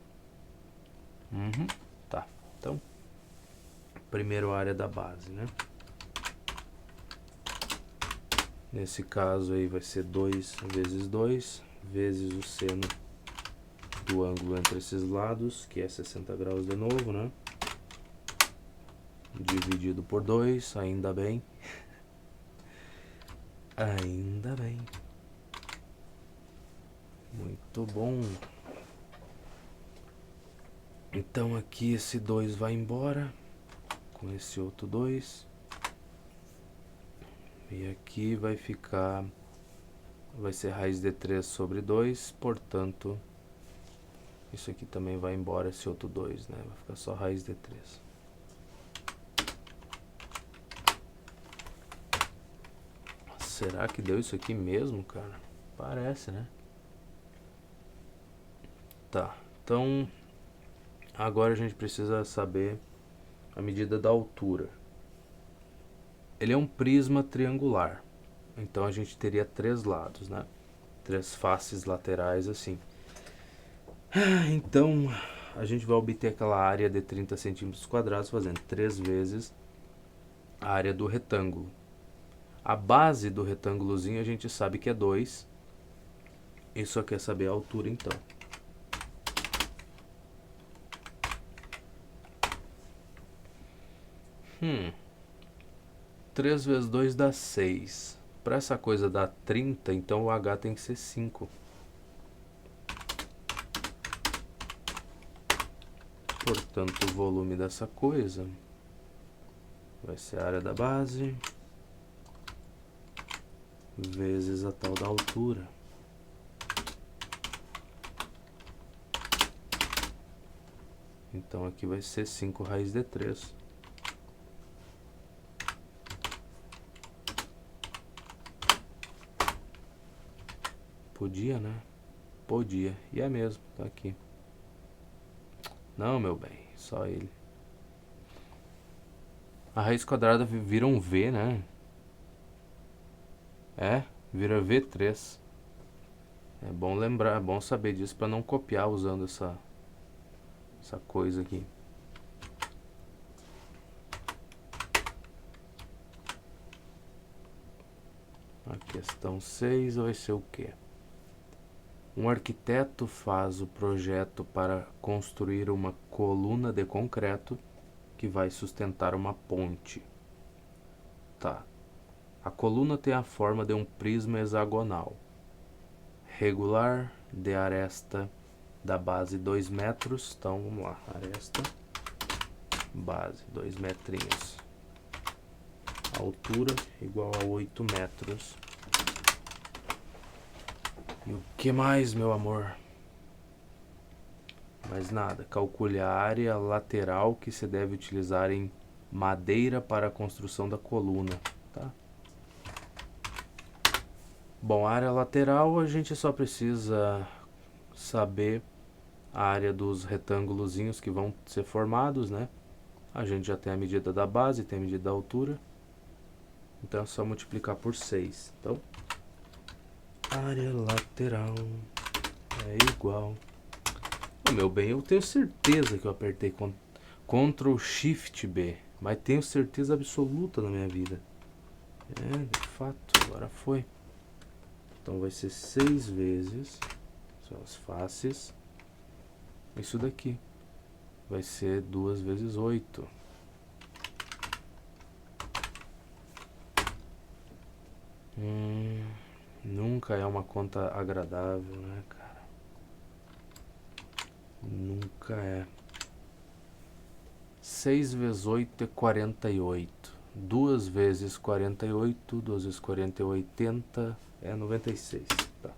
Tá, então, primeiro a área da base, né? Nesse caso aí vai ser 2 vezes 2, vezes o seno do ângulo entre esses lados, que é 60 graus de novo, né? Dividido por 2, ainda bem. Ainda bem. Muito bom. Então aqui esse 2 vai embora, com esse outro 2. E aqui vai ficar, vai ser raiz de 3 sobre 2, portanto, isso aqui também vai embora, esse outro 2, né? Vai ficar só raiz de 3. Será que deu isso aqui mesmo, cara? Parece, né? Tá, então agora a gente precisa saber a medida da altura. Ele é um prisma triangular, então a gente teria 3 lados, né? 3 faces laterais assim. Então a gente vai obter aquela área de 30 centímetros quadrados fazendo 3 vezes a área do retângulo. A base do retângulozinho a gente sabe que é 2. E só quer saber a altura então. 3 vezes 2 dá 6. Para essa coisa dar 30, então o H tem que ser 5. Portanto, o volume dessa coisa vai ser a área da base vezes a tal da altura. Então aqui vai ser 5 raiz de 3. Podia, né? Podia. E é mesmo, tá aqui. Não, meu bem, só ele. A raiz quadrada vira um V, né? É, vira V3. É bom lembrar, é bom saber disso para não copiar usando essa coisa aqui. A questão 6 vai ser o quê? Um arquiteto faz o projeto para construir uma coluna de concreto que vai sustentar uma ponte. Tá. A coluna tem a forma de um prisma hexagonal, regular, de aresta da base 2 metros. Então vamos lá, aresta, base 2 metrinhos, altura igual a 8 metros. E o que mais, meu amor? Mais nada. Calcule a área lateral que se deve utilizar em madeira para a construção da coluna, tá? Bom, a área lateral a gente só precisa saber a área dos retângulozinhos que vão ser formados, né? A gente já tem a medida da base, tem a medida da altura. Então é só multiplicar por 6. Então, área lateral é igual... Meu bem, eu tenho certeza que eu apertei Ctrl Shift B, mas tenho certeza absoluta na minha vida. É, de fato, agora foi. Então vai ser 6 vezes, são as faces, isso daqui. Vai ser 2 vezes 8. Nunca é uma conta agradável, né, cara? Nunca é. 6 vezes 8 é 48. 2 vezes 48, 2 vezes 40 é 80, é 96. Tá.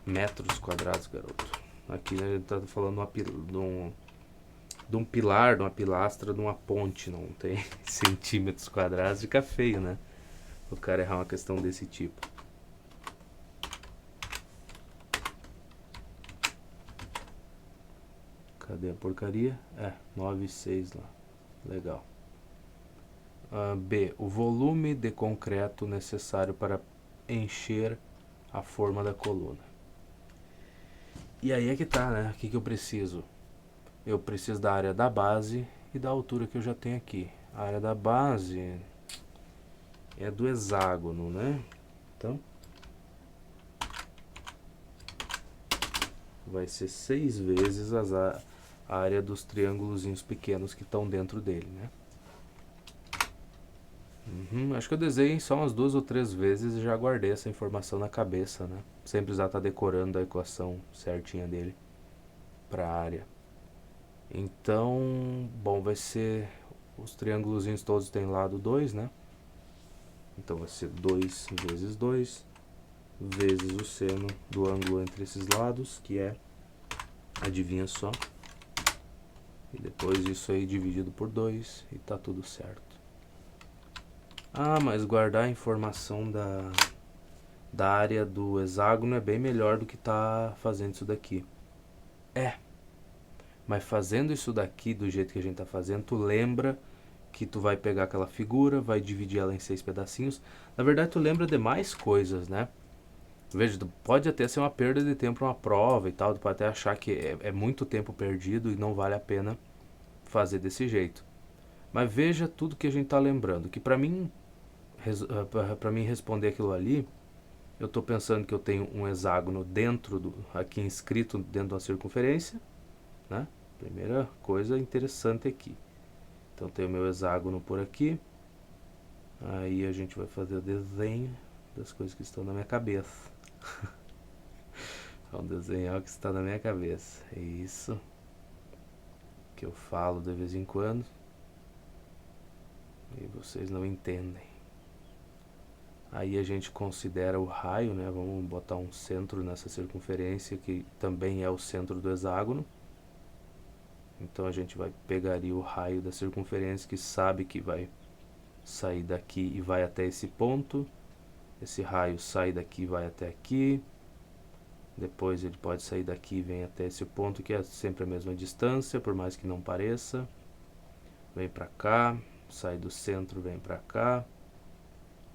Metros quadrados, garoto. Aqui a gente tá falando de um pilar, de uma pilastra, de uma ponte. Não tem centímetros quadrados, fica feio, né? O cara errar uma questão desse tipo. Cadê a porcaria? 9,6 lá. Legal. B. O volume de concreto necessário para encher a forma da coluna. E aí é que tá, né? O que eu preciso? Eu preciso da área da base e da altura que eu já tenho aqui. A área da base é do hexágono, né? Então, vai ser 6 vezes a área dos triângulozinhos pequenos que estão dentro dele, né? Acho que eu desenhei só umas 2 ou 3 vezes e já guardei essa informação na cabeça, né? Sem precisar estar decorando a equação certinha dele para a área. Então, bom, vai ser... Os triângulozinhos todos têm lado 2, né? Então vai ser 2 vezes 2 vezes o seno do ângulo entre esses lados, que é, adivinha só, e depois isso aí dividido por 2 e tá tudo certo. Ah, mas guardar a informação da área do hexágono é bem melhor do que tá fazendo isso daqui. Mas fazendo isso daqui do jeito que a gente tá fazendo, tu lembra que tu vai pegar aquela figura, vai dividir ela em 6 pedacinhos. Na verdade, tu lembra de mais coisas, né? Veja, pode até ser uma perda de tempo uma prova e tal, tu pode até achar que é muito tempo perdido e não vale a pena fazer desse jeito. Mas veja tudo que a gente tá lembrando, que para mim responder aquilo ali, eu tô pensando que eu tenho um hexágono dentro aqui inscrito dentro de uma circunferência, né? Primeira coisa interessante aqui. Então tem o meu hexágono por aqui. Aí a gente vai fazer o desenho das coisas que estão na minha cabeça. Vamos desenhar o que está na minha cabeça. É isso que eu falo de vez em quando e vocês não entendem. Aí a gente considera o raio, né? Vamos botar um centro nessa circunferência que também é o centro do hexágono. Então a gente vai pegar o raio da circunferência, que sabe que vai sair daqui e vai até esse ponto. Esse raio sai daqui e vai até aqui. Depois ele pode sair daqui e vem até esse ponto, que é sempre a mesma distância, por mais que não pareça. Vem pra cá, sai do centro, vem pra cá.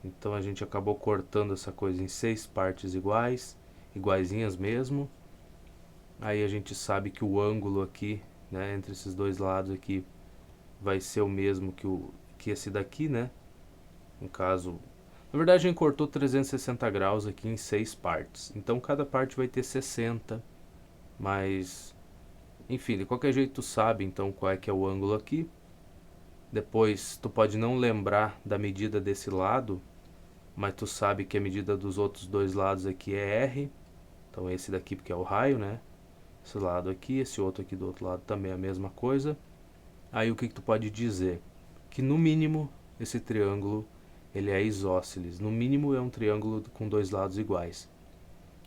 Então a gente acabou cortando essa coisa em 6 partes iguaizinhas mesmo. Aí a gente sabe que o ângulo aqui, né, entre esses dois lados aqui, vai ser o mesmo que esse daqui, né? No caso, na verdade a gente cortou 360 graus aqui em 6 partes. Então cada parte vai ter 60, mas enfim, de qualquer jeito tu sabe então qual é que é o ângulo aqui. Depois tu pode não lembrar da medida desse lado, mas tu sabe que a medida dos outros dois lados aqui é R. Então esse daqui porque é o raio, né? Esse lado aqui, esse outro aqui do outro lado também é a mesma coisa. Aí o que tu pode dizer? Que no mínimo esse triângulo ele é isósceles. No mínimo é um triângulo com dois lados iguais.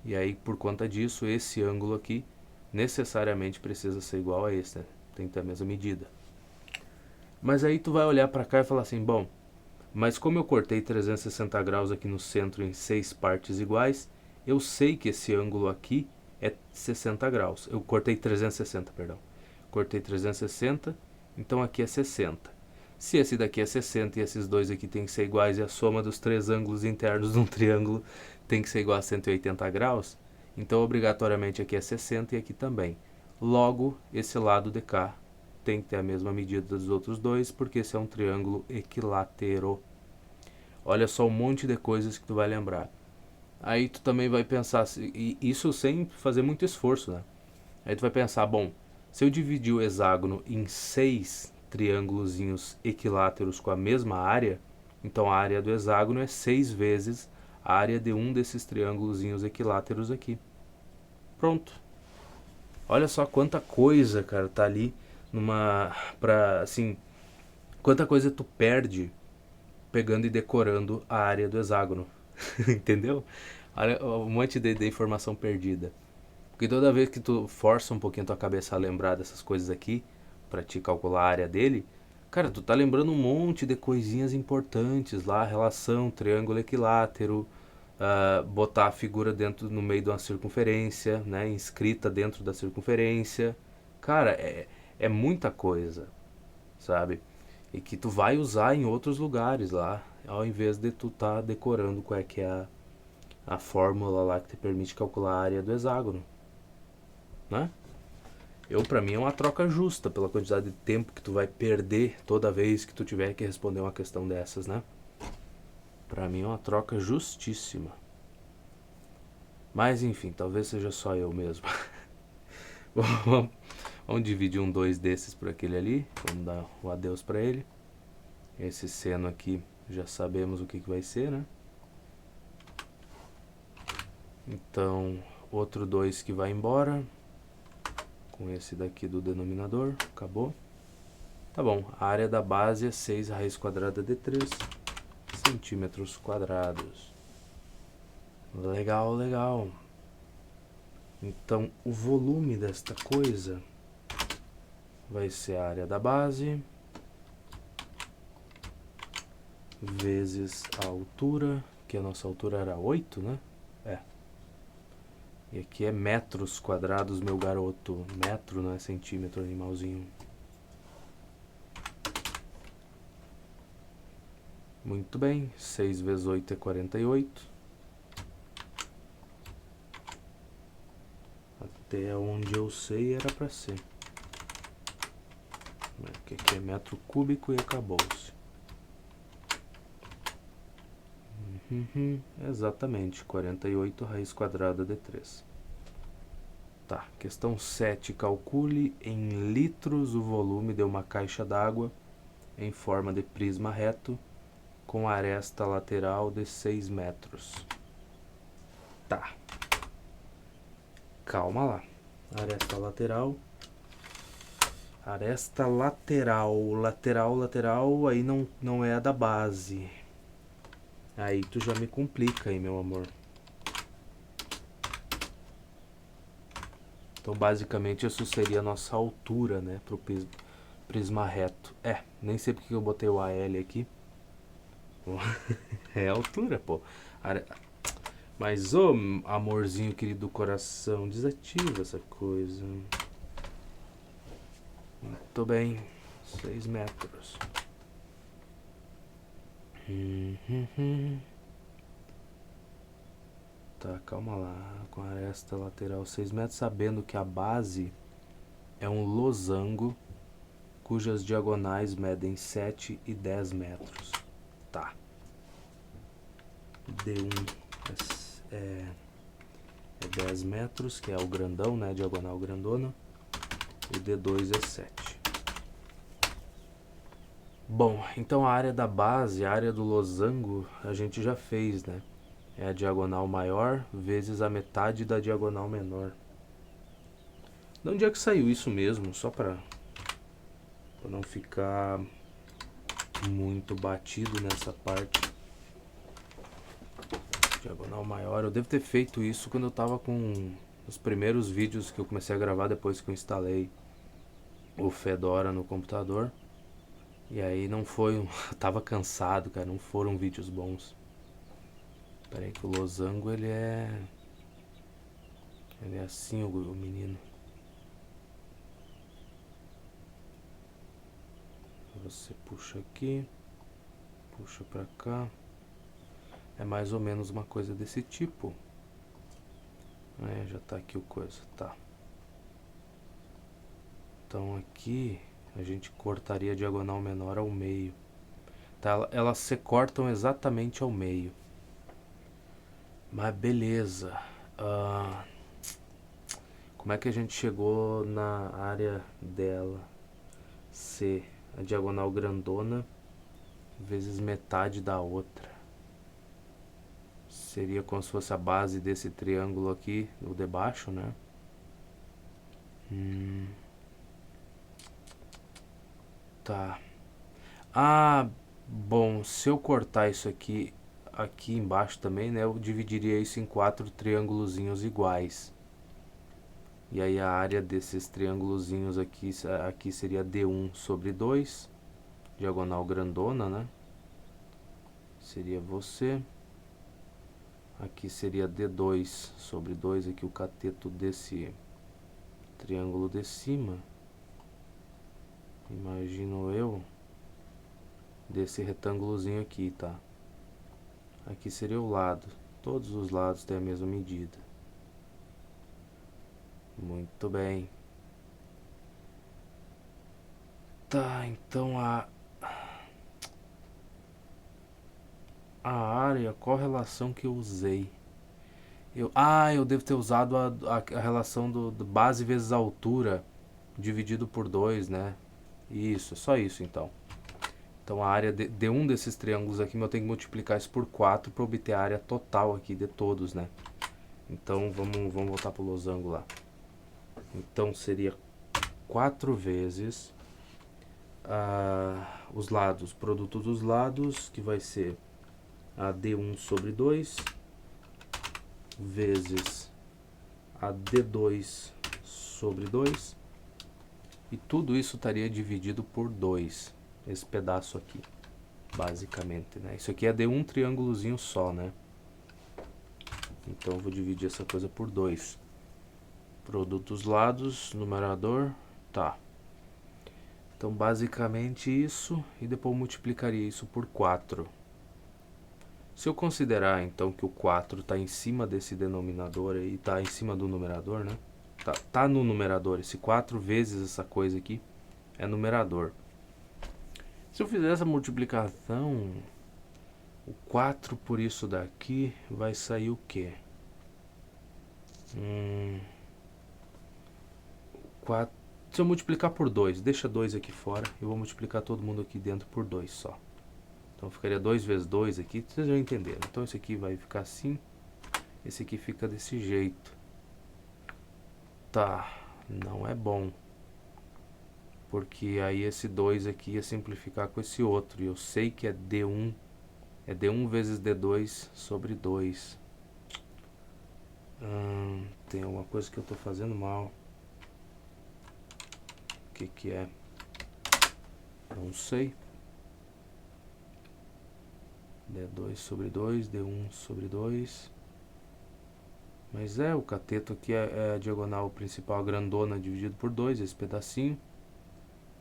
E aí por conta disso esse ângulo aqui necessariamente precisa ser igual a esse, né? Tem que ter a mesma medida. Mas aí tu vai olhar para cá e falar assim, bom, mas como eu cortei 360 graus aqui no centro em 6 partes iguais, eu sei que esse ângulo aqui é 60 graus. Eu cortei 360, perdão. Cortei 360, então aqui é 60. Se esse daqui é 60 e esses dois aqui tem que ser iguais e a soma dos três ângulos internos de um triângulo tem que ser igual a 180 graus, então obrigatoriamente aqui é 60 e aqui também. Logo, esse lado de cá tem que ter a mesma medida dos outros dois, porque esse é um triângulo equilátero. Olha só um monte de coisas que tu vai lembrar. Aí tu também vai pensar, e isso sem fazer muito esforço, né? Aí tu vai pensar, bom, se eu dividir o hexágono em 6 triângulozinhos equiláteros com a mesma área, então a área do hexágono é 6 vezes a área de um desses triângulozinhos equiláteros aqui. Pronto. Olha só quanta coisa, cara, tá ali assim, quanta coisa tu perde pegando e decorando a área do hexágono. Entendeu? Olha um monte de informação perdida. Porque toda vez que tu força um pouquinho a tua cabeça a lembrar dessas coisas aqui, pra te calcular a área dele, cara, tu tá lembrando um monte de coisinhas importantes lá, relação, triângulo equilátero, botar a figura dentro no meio de uma circunferência, né, inscrita dentro da circunferência. Cara, é muita coisa, sabe? E que tu vai usar em outros lugares lá, ao invés de tu tá decorando qual é que é a fórmula lá que te permite calcular a área do hexágono, né? Pra mim é uma troca justa pela quantidade de tempo que tu vai perder toda vez que tu tiver que responder uma questão dessas, né? Pra mim é uma troca justíssima. Mas enfim, talvez seja só eu mesmo. Vamos dividir um 2 desses por aquele ali. Vamos dar o adeus pra ele. Esse seno aqui já sabemos o que vai ser, né? Então, outro 2 que vai embora. Com esse daqui do denominador. Acabou. Tá bom, a área da base é 6 raiz quadrada de 3 centímetros quadrados. Legal, legal. Então, o volume desta coisa vai ser a área da base vezes a altura, que a nossa altura era 8, né? É. E aqui é metros quadrados, meu garoto. Metro, não é centímetro, animalzinho. Muito bem, 6 vezes 8 é 48. Até onde eu sei era pra ser. Porque aqui é metro cúbico e acabou-se. Exatamente, 48 raiz quadrada de 3. Tá, questão 7. Calcule em litros o volume de uma caixa d'água em forma de prisma reto com aresta lateral de 6 metros. Tá. Calma lá. Aresta lateral. Aresta lateral. Lateral, aí não é a da base. Aí tu já me complica aí, meu amor. Então, basicamente, isso seria a nossa altura, né? Pro prisma reto. Nem sei porque eu botei o AL aqui. É a altura, pô. Mas, ô, amorzinho querido do coração, desativa essa coisa. Muito bem. 6 metros. Tá, calma lá. Com a aresta lateral 6 metros, sabendo que a base é um losango cujas diagonais medem 7 e 10 metros. Tá. D1 é 10 metros, que é o grandão, né? Diagonal grandona. E D2 é 7. Bom, então a área da base, a área do losango, a gente já fez, né? É a diagonal maior vezes a metade da diagonal menor. De onde é que saiu isso mesmo? Só para não ficar muito batido nessa parte. Diagonal maior. Eu devo ter feito isso quando eu tava com os primeiros vídeos que eu comecei a gravar depois que eu instalei o Fedora no computador. E aí não foi... Eu tava cansado, cara. Não foram vídeos bons. Pera aí que o losango, ele é assim, o menino. Você puxa aqui. Puxa pra cá. É mais ou menos uma coisa desse tipo. Já tá aqui o coisa. Tá. Então aqui a gente cortaria a diagonal menor ao meio. Tá, elas se cortam exatamente ao meio. Mas beleza. Como é que a gente chegou na área dela? C, a diagonal grandona vezes metade da outra. Seria como se fosse a base desse triângulo aqui, o de baixo, né? Tá. Bom, se eu cortar isso aqui embaixo também, né? Eu dividiria isso em 4 triângulozinhos iguais. E aí a área desses triângulozinhos aqui seria D1 sobre 2. Diagonal grandona, né? Seria você. Aqui seria D2 sobre 2, aqui o cateto desse triângulo de cima. Imagino eu. Desse retângulozinho aqui, tá? Aqui seria o lado. Todos os lados têm a mesma medida. Muito bem. Tá, então a área, qual relação que eu usei? Eu devo ter usado a relação do base vezes a altura dividido por 2, né? Isso, só isso então. Então a área de um desses triângulos aqui, eu tenho que multiplicar isso por 4 para obter a área total aqui de todos, né? Então vamos voltar pro losango lá. Então seria 4 vezes os lados, produto dos lados, que vai ser a D1 sobre 2 vezes a D2 sobre 2, e tudo isso estaria dividido por 2, esse pedaço aqui, basicamente, né? Isso aqui é de um triângulozinho só, né? Então eu vou dividir essa coisa por 2. Produto dos lados, numerador, tá. Então basicamente isso, e depois eu multiplicaria isso por 4. Se eu considerar então que o 4 está em cima desse denominador aí, está em cima do numerador, né? Tá no numerador, esse 4 vezes essa coisa aqui é numerador. Se eu fizer essa multiplicação, o 4 por isso daqui vai sair o quê? 4, se eu multiplicar por 2, deixa 2 aqui fora, eu vou multiplicar todo mundo aqui dentro por 2 só. Então ficaria 2 vezes 2 aqui, vocês já entenderam. Então esse aqui vai ficar assim, esse aqui fica desse jeito. Tá, não é bom. Porque aí esse 2 aqui ia simplificar com esse outro. E eu sei que é D1. É D1 vezes D2 sobre 2. Tem alguma coisa que eu tô fazendo mal. O que é? Não sei. D2 sobre 2, D1 sobre 2. Mas o cateto aqui é a diagonal principal, a grandona, dividido por 2, esse pedacinho.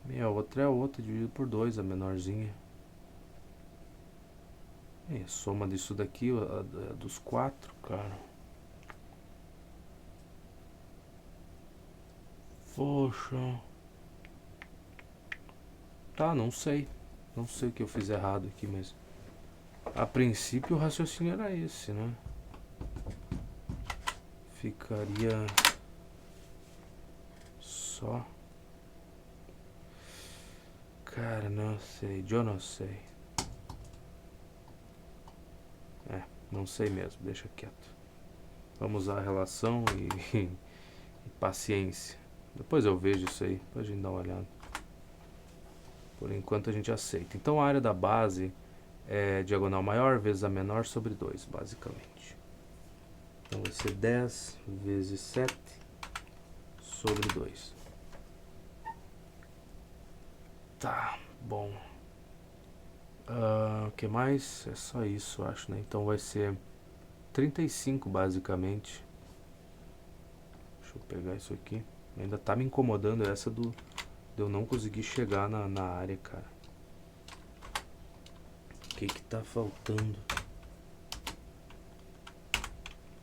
E a outra é a outra, dividido por 2, a menorzinha. A soma disso daqui, a dos 4, cara. Poxa. Tá, não sei. Não sei o que eu fiz errado aqui, mas... a princípio o raciocínio era esse, né? Ficaria... só... cara, não sei. Eu não sei. Não sei mesmo. Deixa quieto. Vamos usar a relação e paciência. Depois eu vejo isso aí. Depois a gente dá uma olhada. Por enquanto a gente aceita. Então a área da base é diagonal maior vezes a menor sobre 2, basicamente. Então vai ser 10 vezes 7 sobre 2. Tá, bom. O que mais? É só isso, acho, né? Então vai ser 35, basicamente. Deixa eu pegar isso aqui. Ainda tá me incomodando essa de eu não conseguir chegar na área, cara. O que tá faltando?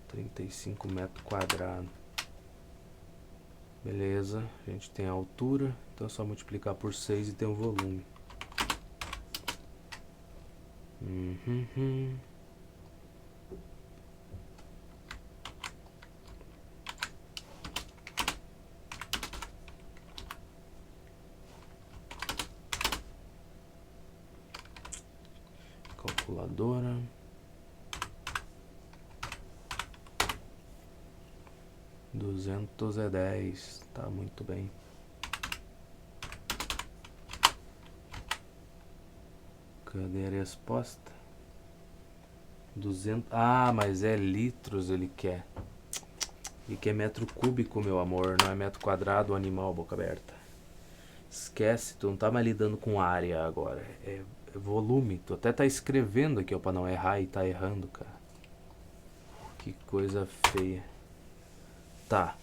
35 metros quadrados. Beleza, a gente tem a altura, então é só multiplicar por 6 e tem o volume. Calculadora. $210, tá muito bem. Cadê a resposta? 200. Ah, mas é litros ele quer. Ele quer metro cúbico, meu amor, não é metro quadrado, animal, boca aberta. Esquece, tu não tá mais lidando com área agora. É volume. Tu até tá escrevendo aqui, ó, pra não errar e tá errando, cara. Que coisa feia. Tá.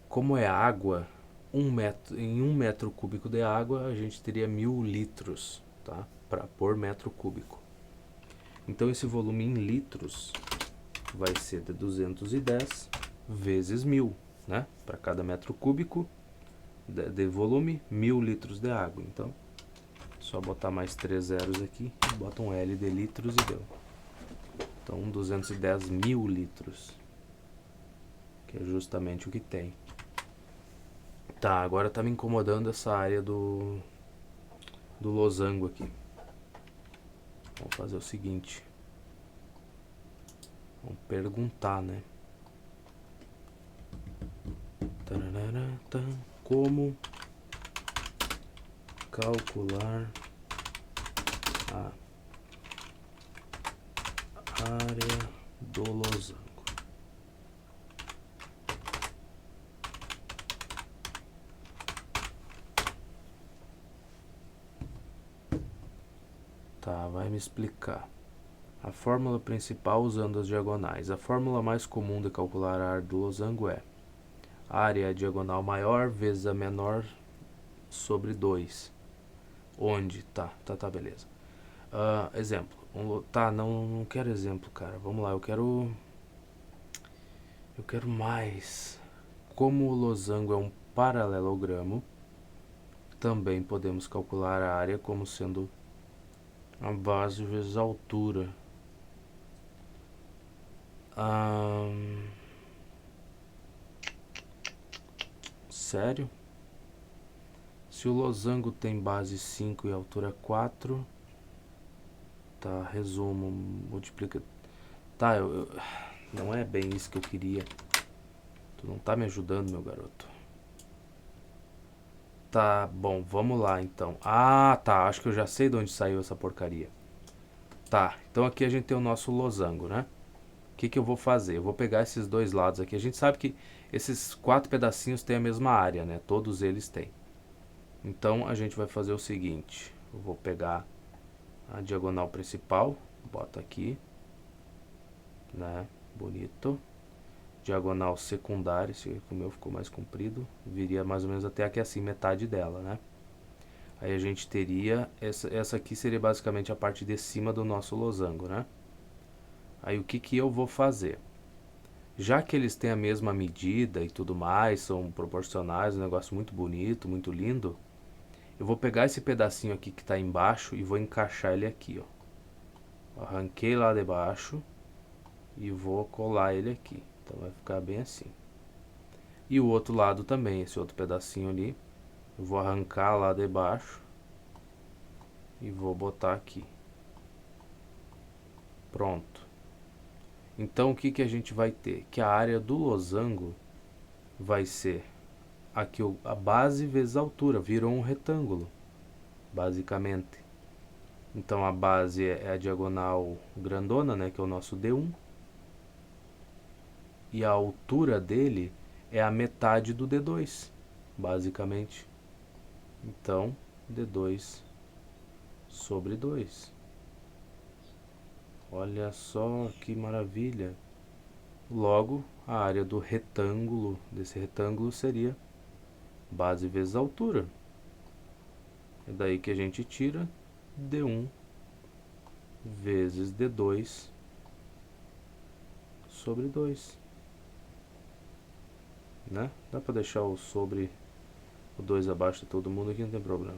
Como é água, em 1 metro cúbico de água, a gente teria 1000 litros, tá? Por metro cúbico. Então esse volume em litros vai ser de 210 vezes 1000, né? Para cada metro cúbico, de volume, 1000 litros de água. Então, só botar mais 3 zeros aqui, bota um L de litros e deu. Então, 210 mil litros, que é justamente o que tem. Tá, agora tá me incomodando essa área do losango aqui. Vamos fazer o seguinte. Vamos perguntar, né? Como calcular a área do losango? Tá, vai me explicar. A fórmula principal usando as diagonais. A fórmula mais comum de calcular a área do losango é: a área é a diagonal maior vezes a menor sobre 2. Onde? Tá, beleza. Exemplo. Tá, não quero exemplo, cara. Vamos lá, eu quero mais. Como o losango é um paralelogramo, também podemos calcular a área como sendo a base vezes a altura. Sério? Se o losango tem base 5 e altura 4, tá, resumo, multiplica. Tá, não é bem isso que eu queria. Tu não tá me ajudando, meu garoto. Tá, bom, vamos lá então. Ah, tá, acho que eu já sei de onde saiu essa porcaria. Tá, então aqui a gente tem o nosso losango, né? O que eu vou fazer? Eu vou pegar esses dois lados aqui. A gente sabe que esses 4 pedacinhos têm a mesma área, né? Todos eles têm. Então a gente vai fazer o seguinte. Eu vou pegar a diagonal principal, bota aqui, né? Bonito. Diagonal secundária, esse aqui o meu ficou mais comprido, viria mais ou menos até aqui assim, metade dela, né? Aí a gente teria, essa aqui seria basicamente a parte de cima do nosso losango, né? Aí o que eu vou fazer? Já que eles têm a mesma medida e tudo mais, são proporcionais, um negócio muito bonito, muito lindo, eu vou pegar esse pedacinho aqui que está embaixo e vou encaixar ele aqui, ó. Arranquei lá de baixo e vou colar ele aqui. Então vai ficar bem assim. E o outro lado também, esse outro pedacinho ali, eu vou arrancar lá de baixo e vou botar aqui. Pronto. Então o que a gente vai ter? Que a área do losango vai ser aqui a base vezes a altura, virou um retângulo, basicamente. Então a base é a diagonal grandona, né, que é o nosso D1. E a altura dele é a metade do D2, basicamente. Então, D2 sobre 2. Olha só que maravilha. Logo, a área do retângulo, desse retângulo, seria base vezes altura. É daí que a gente tira D1 vezes D2 sobre 2. Né? Dá pra deixar o sobre o 2 abaixo de todo mundo aqui, não tem problema.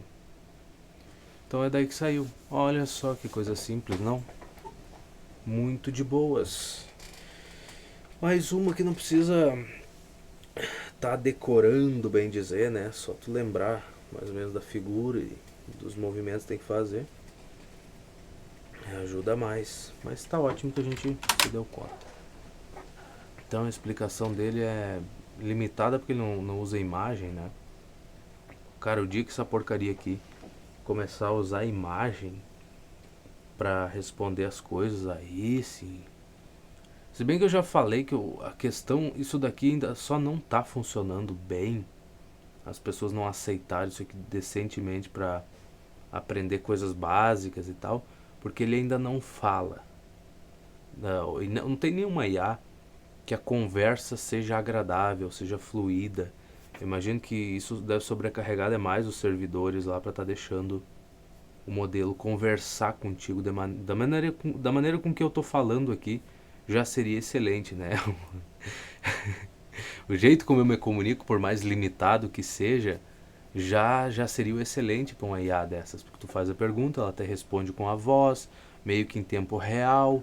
Então é daí que saiu. Olha só que coisa simples, não? Muito de boas. Mais uma que não precisa tá decorando, bem dizer, né? Só tu lembrar mais ou menos da figura e dos movimentos que tem que fazer. Ajuda mais. Mas tá ótimo que a gente se deu conta. Então a explicação dele é limitada porque ele não usa imagem, né? Cara, o dia que essa porcaria aqui começar a usar imagem pra responder as coisas, aí sim. Se bem que eu já falei que a questão, isso daqui ainda só não tá funcionando bem. As pessoas não aceitaram isso aqui decentemente pra aprender coisas básicas e tal, porque ele ainda não fala. Não tem nenhuma IA que a conversa seja agradável, seja fluida. Eu imagino que isso deve sobrecarregar demais os servidores lá para estar deixando o modelo conversar contigo da maneira com que eu tô falando aqui. Já seria excelente, né? O jeito como eu me comunico, por mais limitado que seja, já seria o excelente para uma IA dessas, porque tu faz a pergunta, ela até responde com a voz, meio que em tempo real.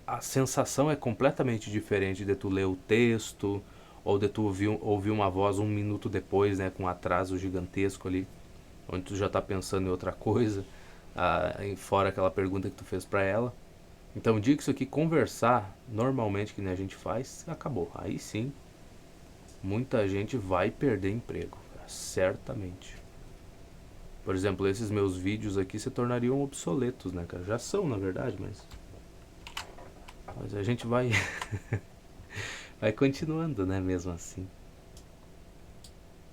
A sensação é completamente diferente de tu ler o texto ou de tu ouvir uma voz um minuto depois, né, com um atraso gigantesco ali, onde tu já tá pensando em outra coisa, fora aquela pergunta que tu fez para ela. Então, o dia que isso aqui conversar normalmente, que nem a gente faz, acabou. Aí sim, muita gente vai perder emprego, certamente. Por exemplo, esses meus vídeos aqui se tornariam obsoletos, né, cara? Já são, na verdade, mas a gente vai vai continuando, né, mesmo assim.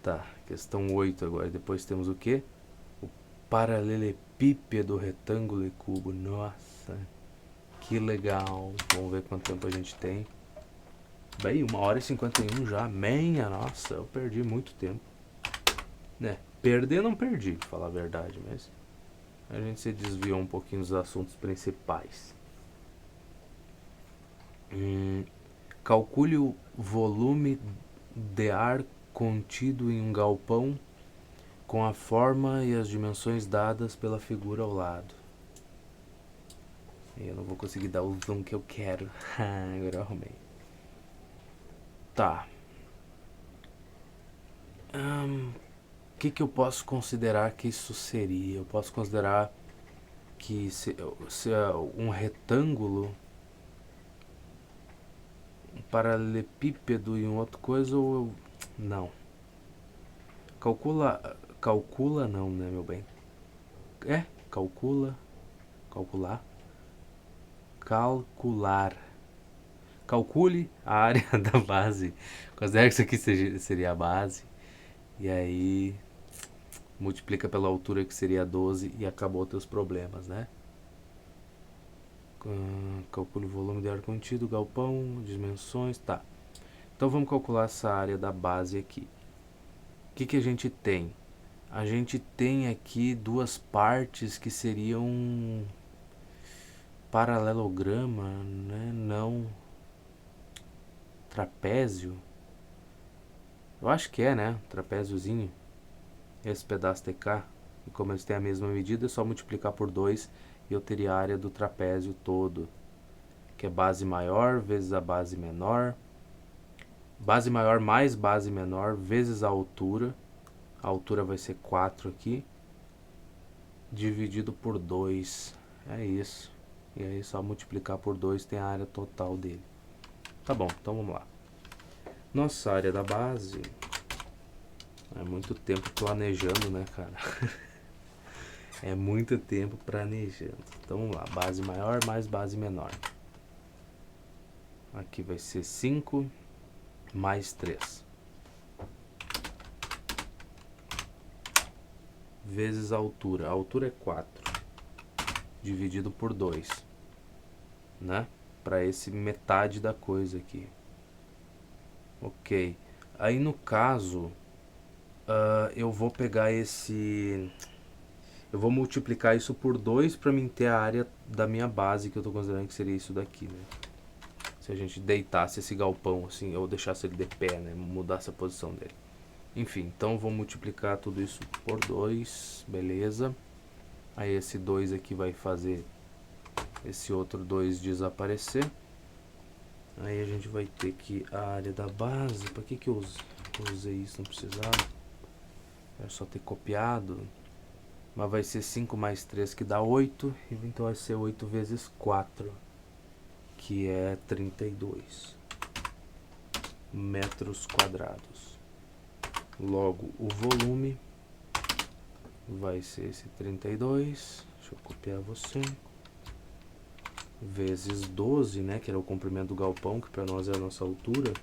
Tá, questão 8 agora. Depois temos o quê? O paralelepípedo, retângulo e cubo. Nossa, que legal. Vamos ver quanto tempo a gente tem. Bem, 1h51 já. Menha, nossa, eu perdi muito tempo. Né, perder não perdi, pra falar a verdade, mas a gente se desviou um pouquinho dos assuntos principais. Calcule o volume de ar contido em um galpão com a forma e as dimensões dadas pela figura ao lado. Eu não vou conseguir dar o zoom que eu quero. Agora eu arrumei. Tá. O que eu posso considerar que isso seria? Eu posso considerar que se um retângulo, um paralelepípedo e um outro coisa, ou não. Calcula não, né, meu bem? Calcular. Calcule a área da base. Considera que isso aqui seria a base. E aí multiplica pela altura, que seria 12, e acabou teus problemas, né? Calcule o volume de ar contido, galpão, dimensões, tá. Então vamos calcular essa área da base aqui. O que a gente tem? A gente tem aqui duas partes que seriam um paralelograma, né? Não, trapézio. Eu acho que é, né? Trapéziozinho. Esse pedaço de cá. E como eles têm a mesma medida, é só multiplicar por 2 e eu teria a área do trapézio todo. Que é base maior vezes a base menor. Base maior mais base menor vezes a altura. A altura vai ser 4 aqui. Dividido por 2. É isso. E aí só multiplicar por 2 tem a área total dele. Tá bom, então vamos lá. Nossa área da base... É muito tempo planejando, né, cara? É muito tempo planejando. Então vamos lá, base maior mais base menor. Aqui vai ser 5 mais 3. Vezes a altura. A altura é 4. Dividido por 2. Né? Para esse metade da coisa aqui. Ok. Aí no caso, eu vou pegar esse... Eu vou multiplicar isso por 2 para mim ter a área da minha base, que eu estou considerando que seria isso daqui, né? Se a gente deitasse esse galpão assim, ou deixasse ele de pé, né? Mudasse a posição dele. Enfim, então vou multiplicar tudo isso por 2, beleza. Aí esse 2 aqui vai fazer esse outro 2 desaparecer. Aí a gente vai ter que a área da base, para que eu usei isso? Não precisava. É só ter copiado. Mas vai ser 5 mais 3 que dá 8, então vai ser 8 vezes 4, que é 32 metros quadrados. Logo, o volume vai ser esse 32, deixa eu copiar você, vezes 12, né, que era o comprimento do galpão, que para nós é a nossa altura.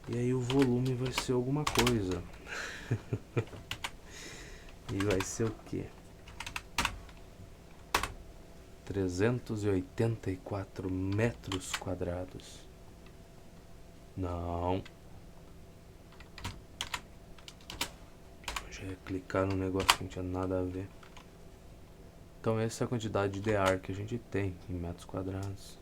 E aí o volume vai ser alguma coisa. E vai ser o quê? 384 metros quadrados. Não. Já ia clicar no negócio que não tinha nada a ver. Então essa é a quantidade de ar que a gente tem em metros quadrados.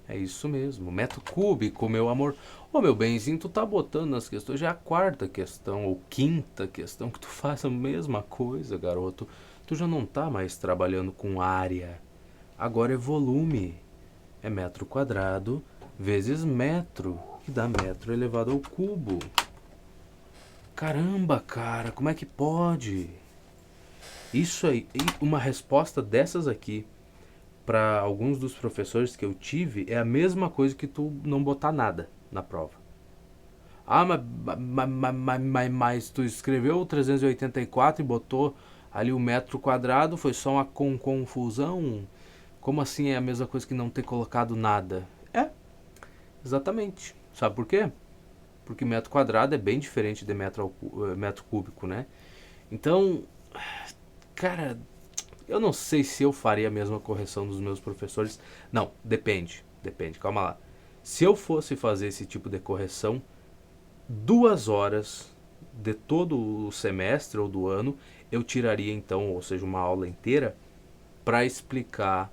É isso mesmo, metro cúbico, meu amor. Ô, meu benzinho, tu tá botando nas questões, já é a quarta questão ou quinta questão que tu faz a mesma coisa, garoto. Tu já não tá mais trabalhando com área. Agora é volume. É metro quadrado vezes metro, que dá metro elevado ao cubo. Caramba, cara, como é que pode? Isso aí, uma resposta dessas aqui para alguns dos professores que eu tive é a mesma coisa que tu não botar nada na prova. Ah, mas tu escreveu 384 e botou ali o metro quadrado, foi só uma confusão? Como assim é a mesma coisa que não ter colocado nada? É, exatamente. Sabe por quê? Porque metro quadrado é bem diferente de metro cúbico, né? Então, cara, eu não sei se eu faria a mesma correção dos meus professores. Não, depende, calma lá. Se eu fosse fazer esse tipo de correção, 2 horas de todo o semestre ou do ano, eu tiraria então, ou seja, uma aula inteira, para explicar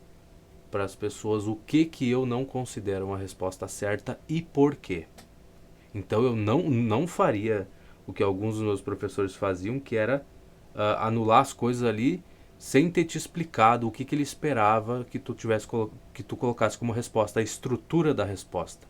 para as pessoas o que eu não considero uma resposta certa e por quê. Então eu não faria o que alguns dos meus professores faziam, que era anular as coisas ali sem ter te explicado o que ele esperava que que tu colocasse como resposta, a estrutura da resposta.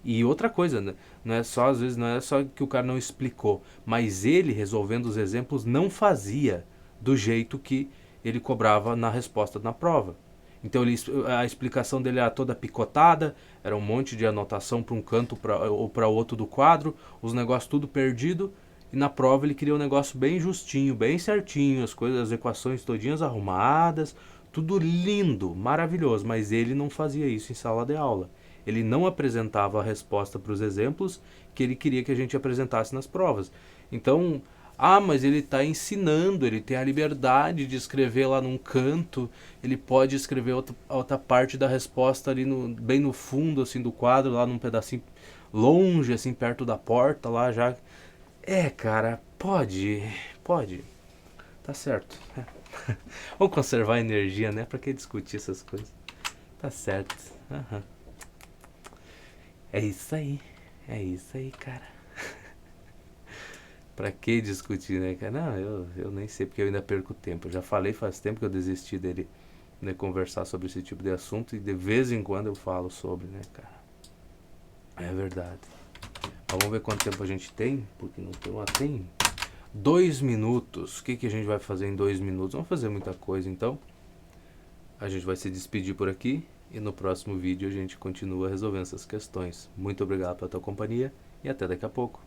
E outra coisa, né? Não é só, às vezes, não é só que o cara não explicou, mas ele, resolvendo os exemplos, não fazia do jeito que ele cobrava na resposta na prova. Então a explicação dele era toda picotada, era um monte de anotação para um canto ou para outro do quadro, os negócios tudo perdido, e na prova ele queria um negócio bem justinho, bem certinho, as coisas, as equações todinhas arrumadas, tudo lindo, maravilhoso, mas ele não fazia isso em sala de aula. Ele não apresentava a resposta para os exemplos que ele queria que a gente apresentasse nas provas. Então, mas ele está ensinando, ele tem a liberdade de escrever lá num canto, ele pode escrever outra parte da resposta ali bem no fundo assim do quadro, lá num pedacinho longe, assim, perto da porta, lá já. É, cara, pode, tá certo. Vamos conservar a energia, né? Pra que discutir essas coisas? Tá certo. Aham. É isso aí, cara. Pra que discutir, né, cara? Não, eu nem sei porque eu ainda perco tempo. Eu já falei faz tempo que eu desisti dele, de conversar sobre esse tipo de assunto e de vez em quando eu falo sobre, né, cara? É verdade. Vamos ver quanto tempo a gente tem, porque não tem 2 minutos. O que a gente vai fazer em 2 minutos? Vamos fazer muita coisa, então. A gente vai se despedir por aqui e no próximo vídeo a gente continua resolvendo essas questões. Muito obrigado pela tua companhia e até daqui a pouco.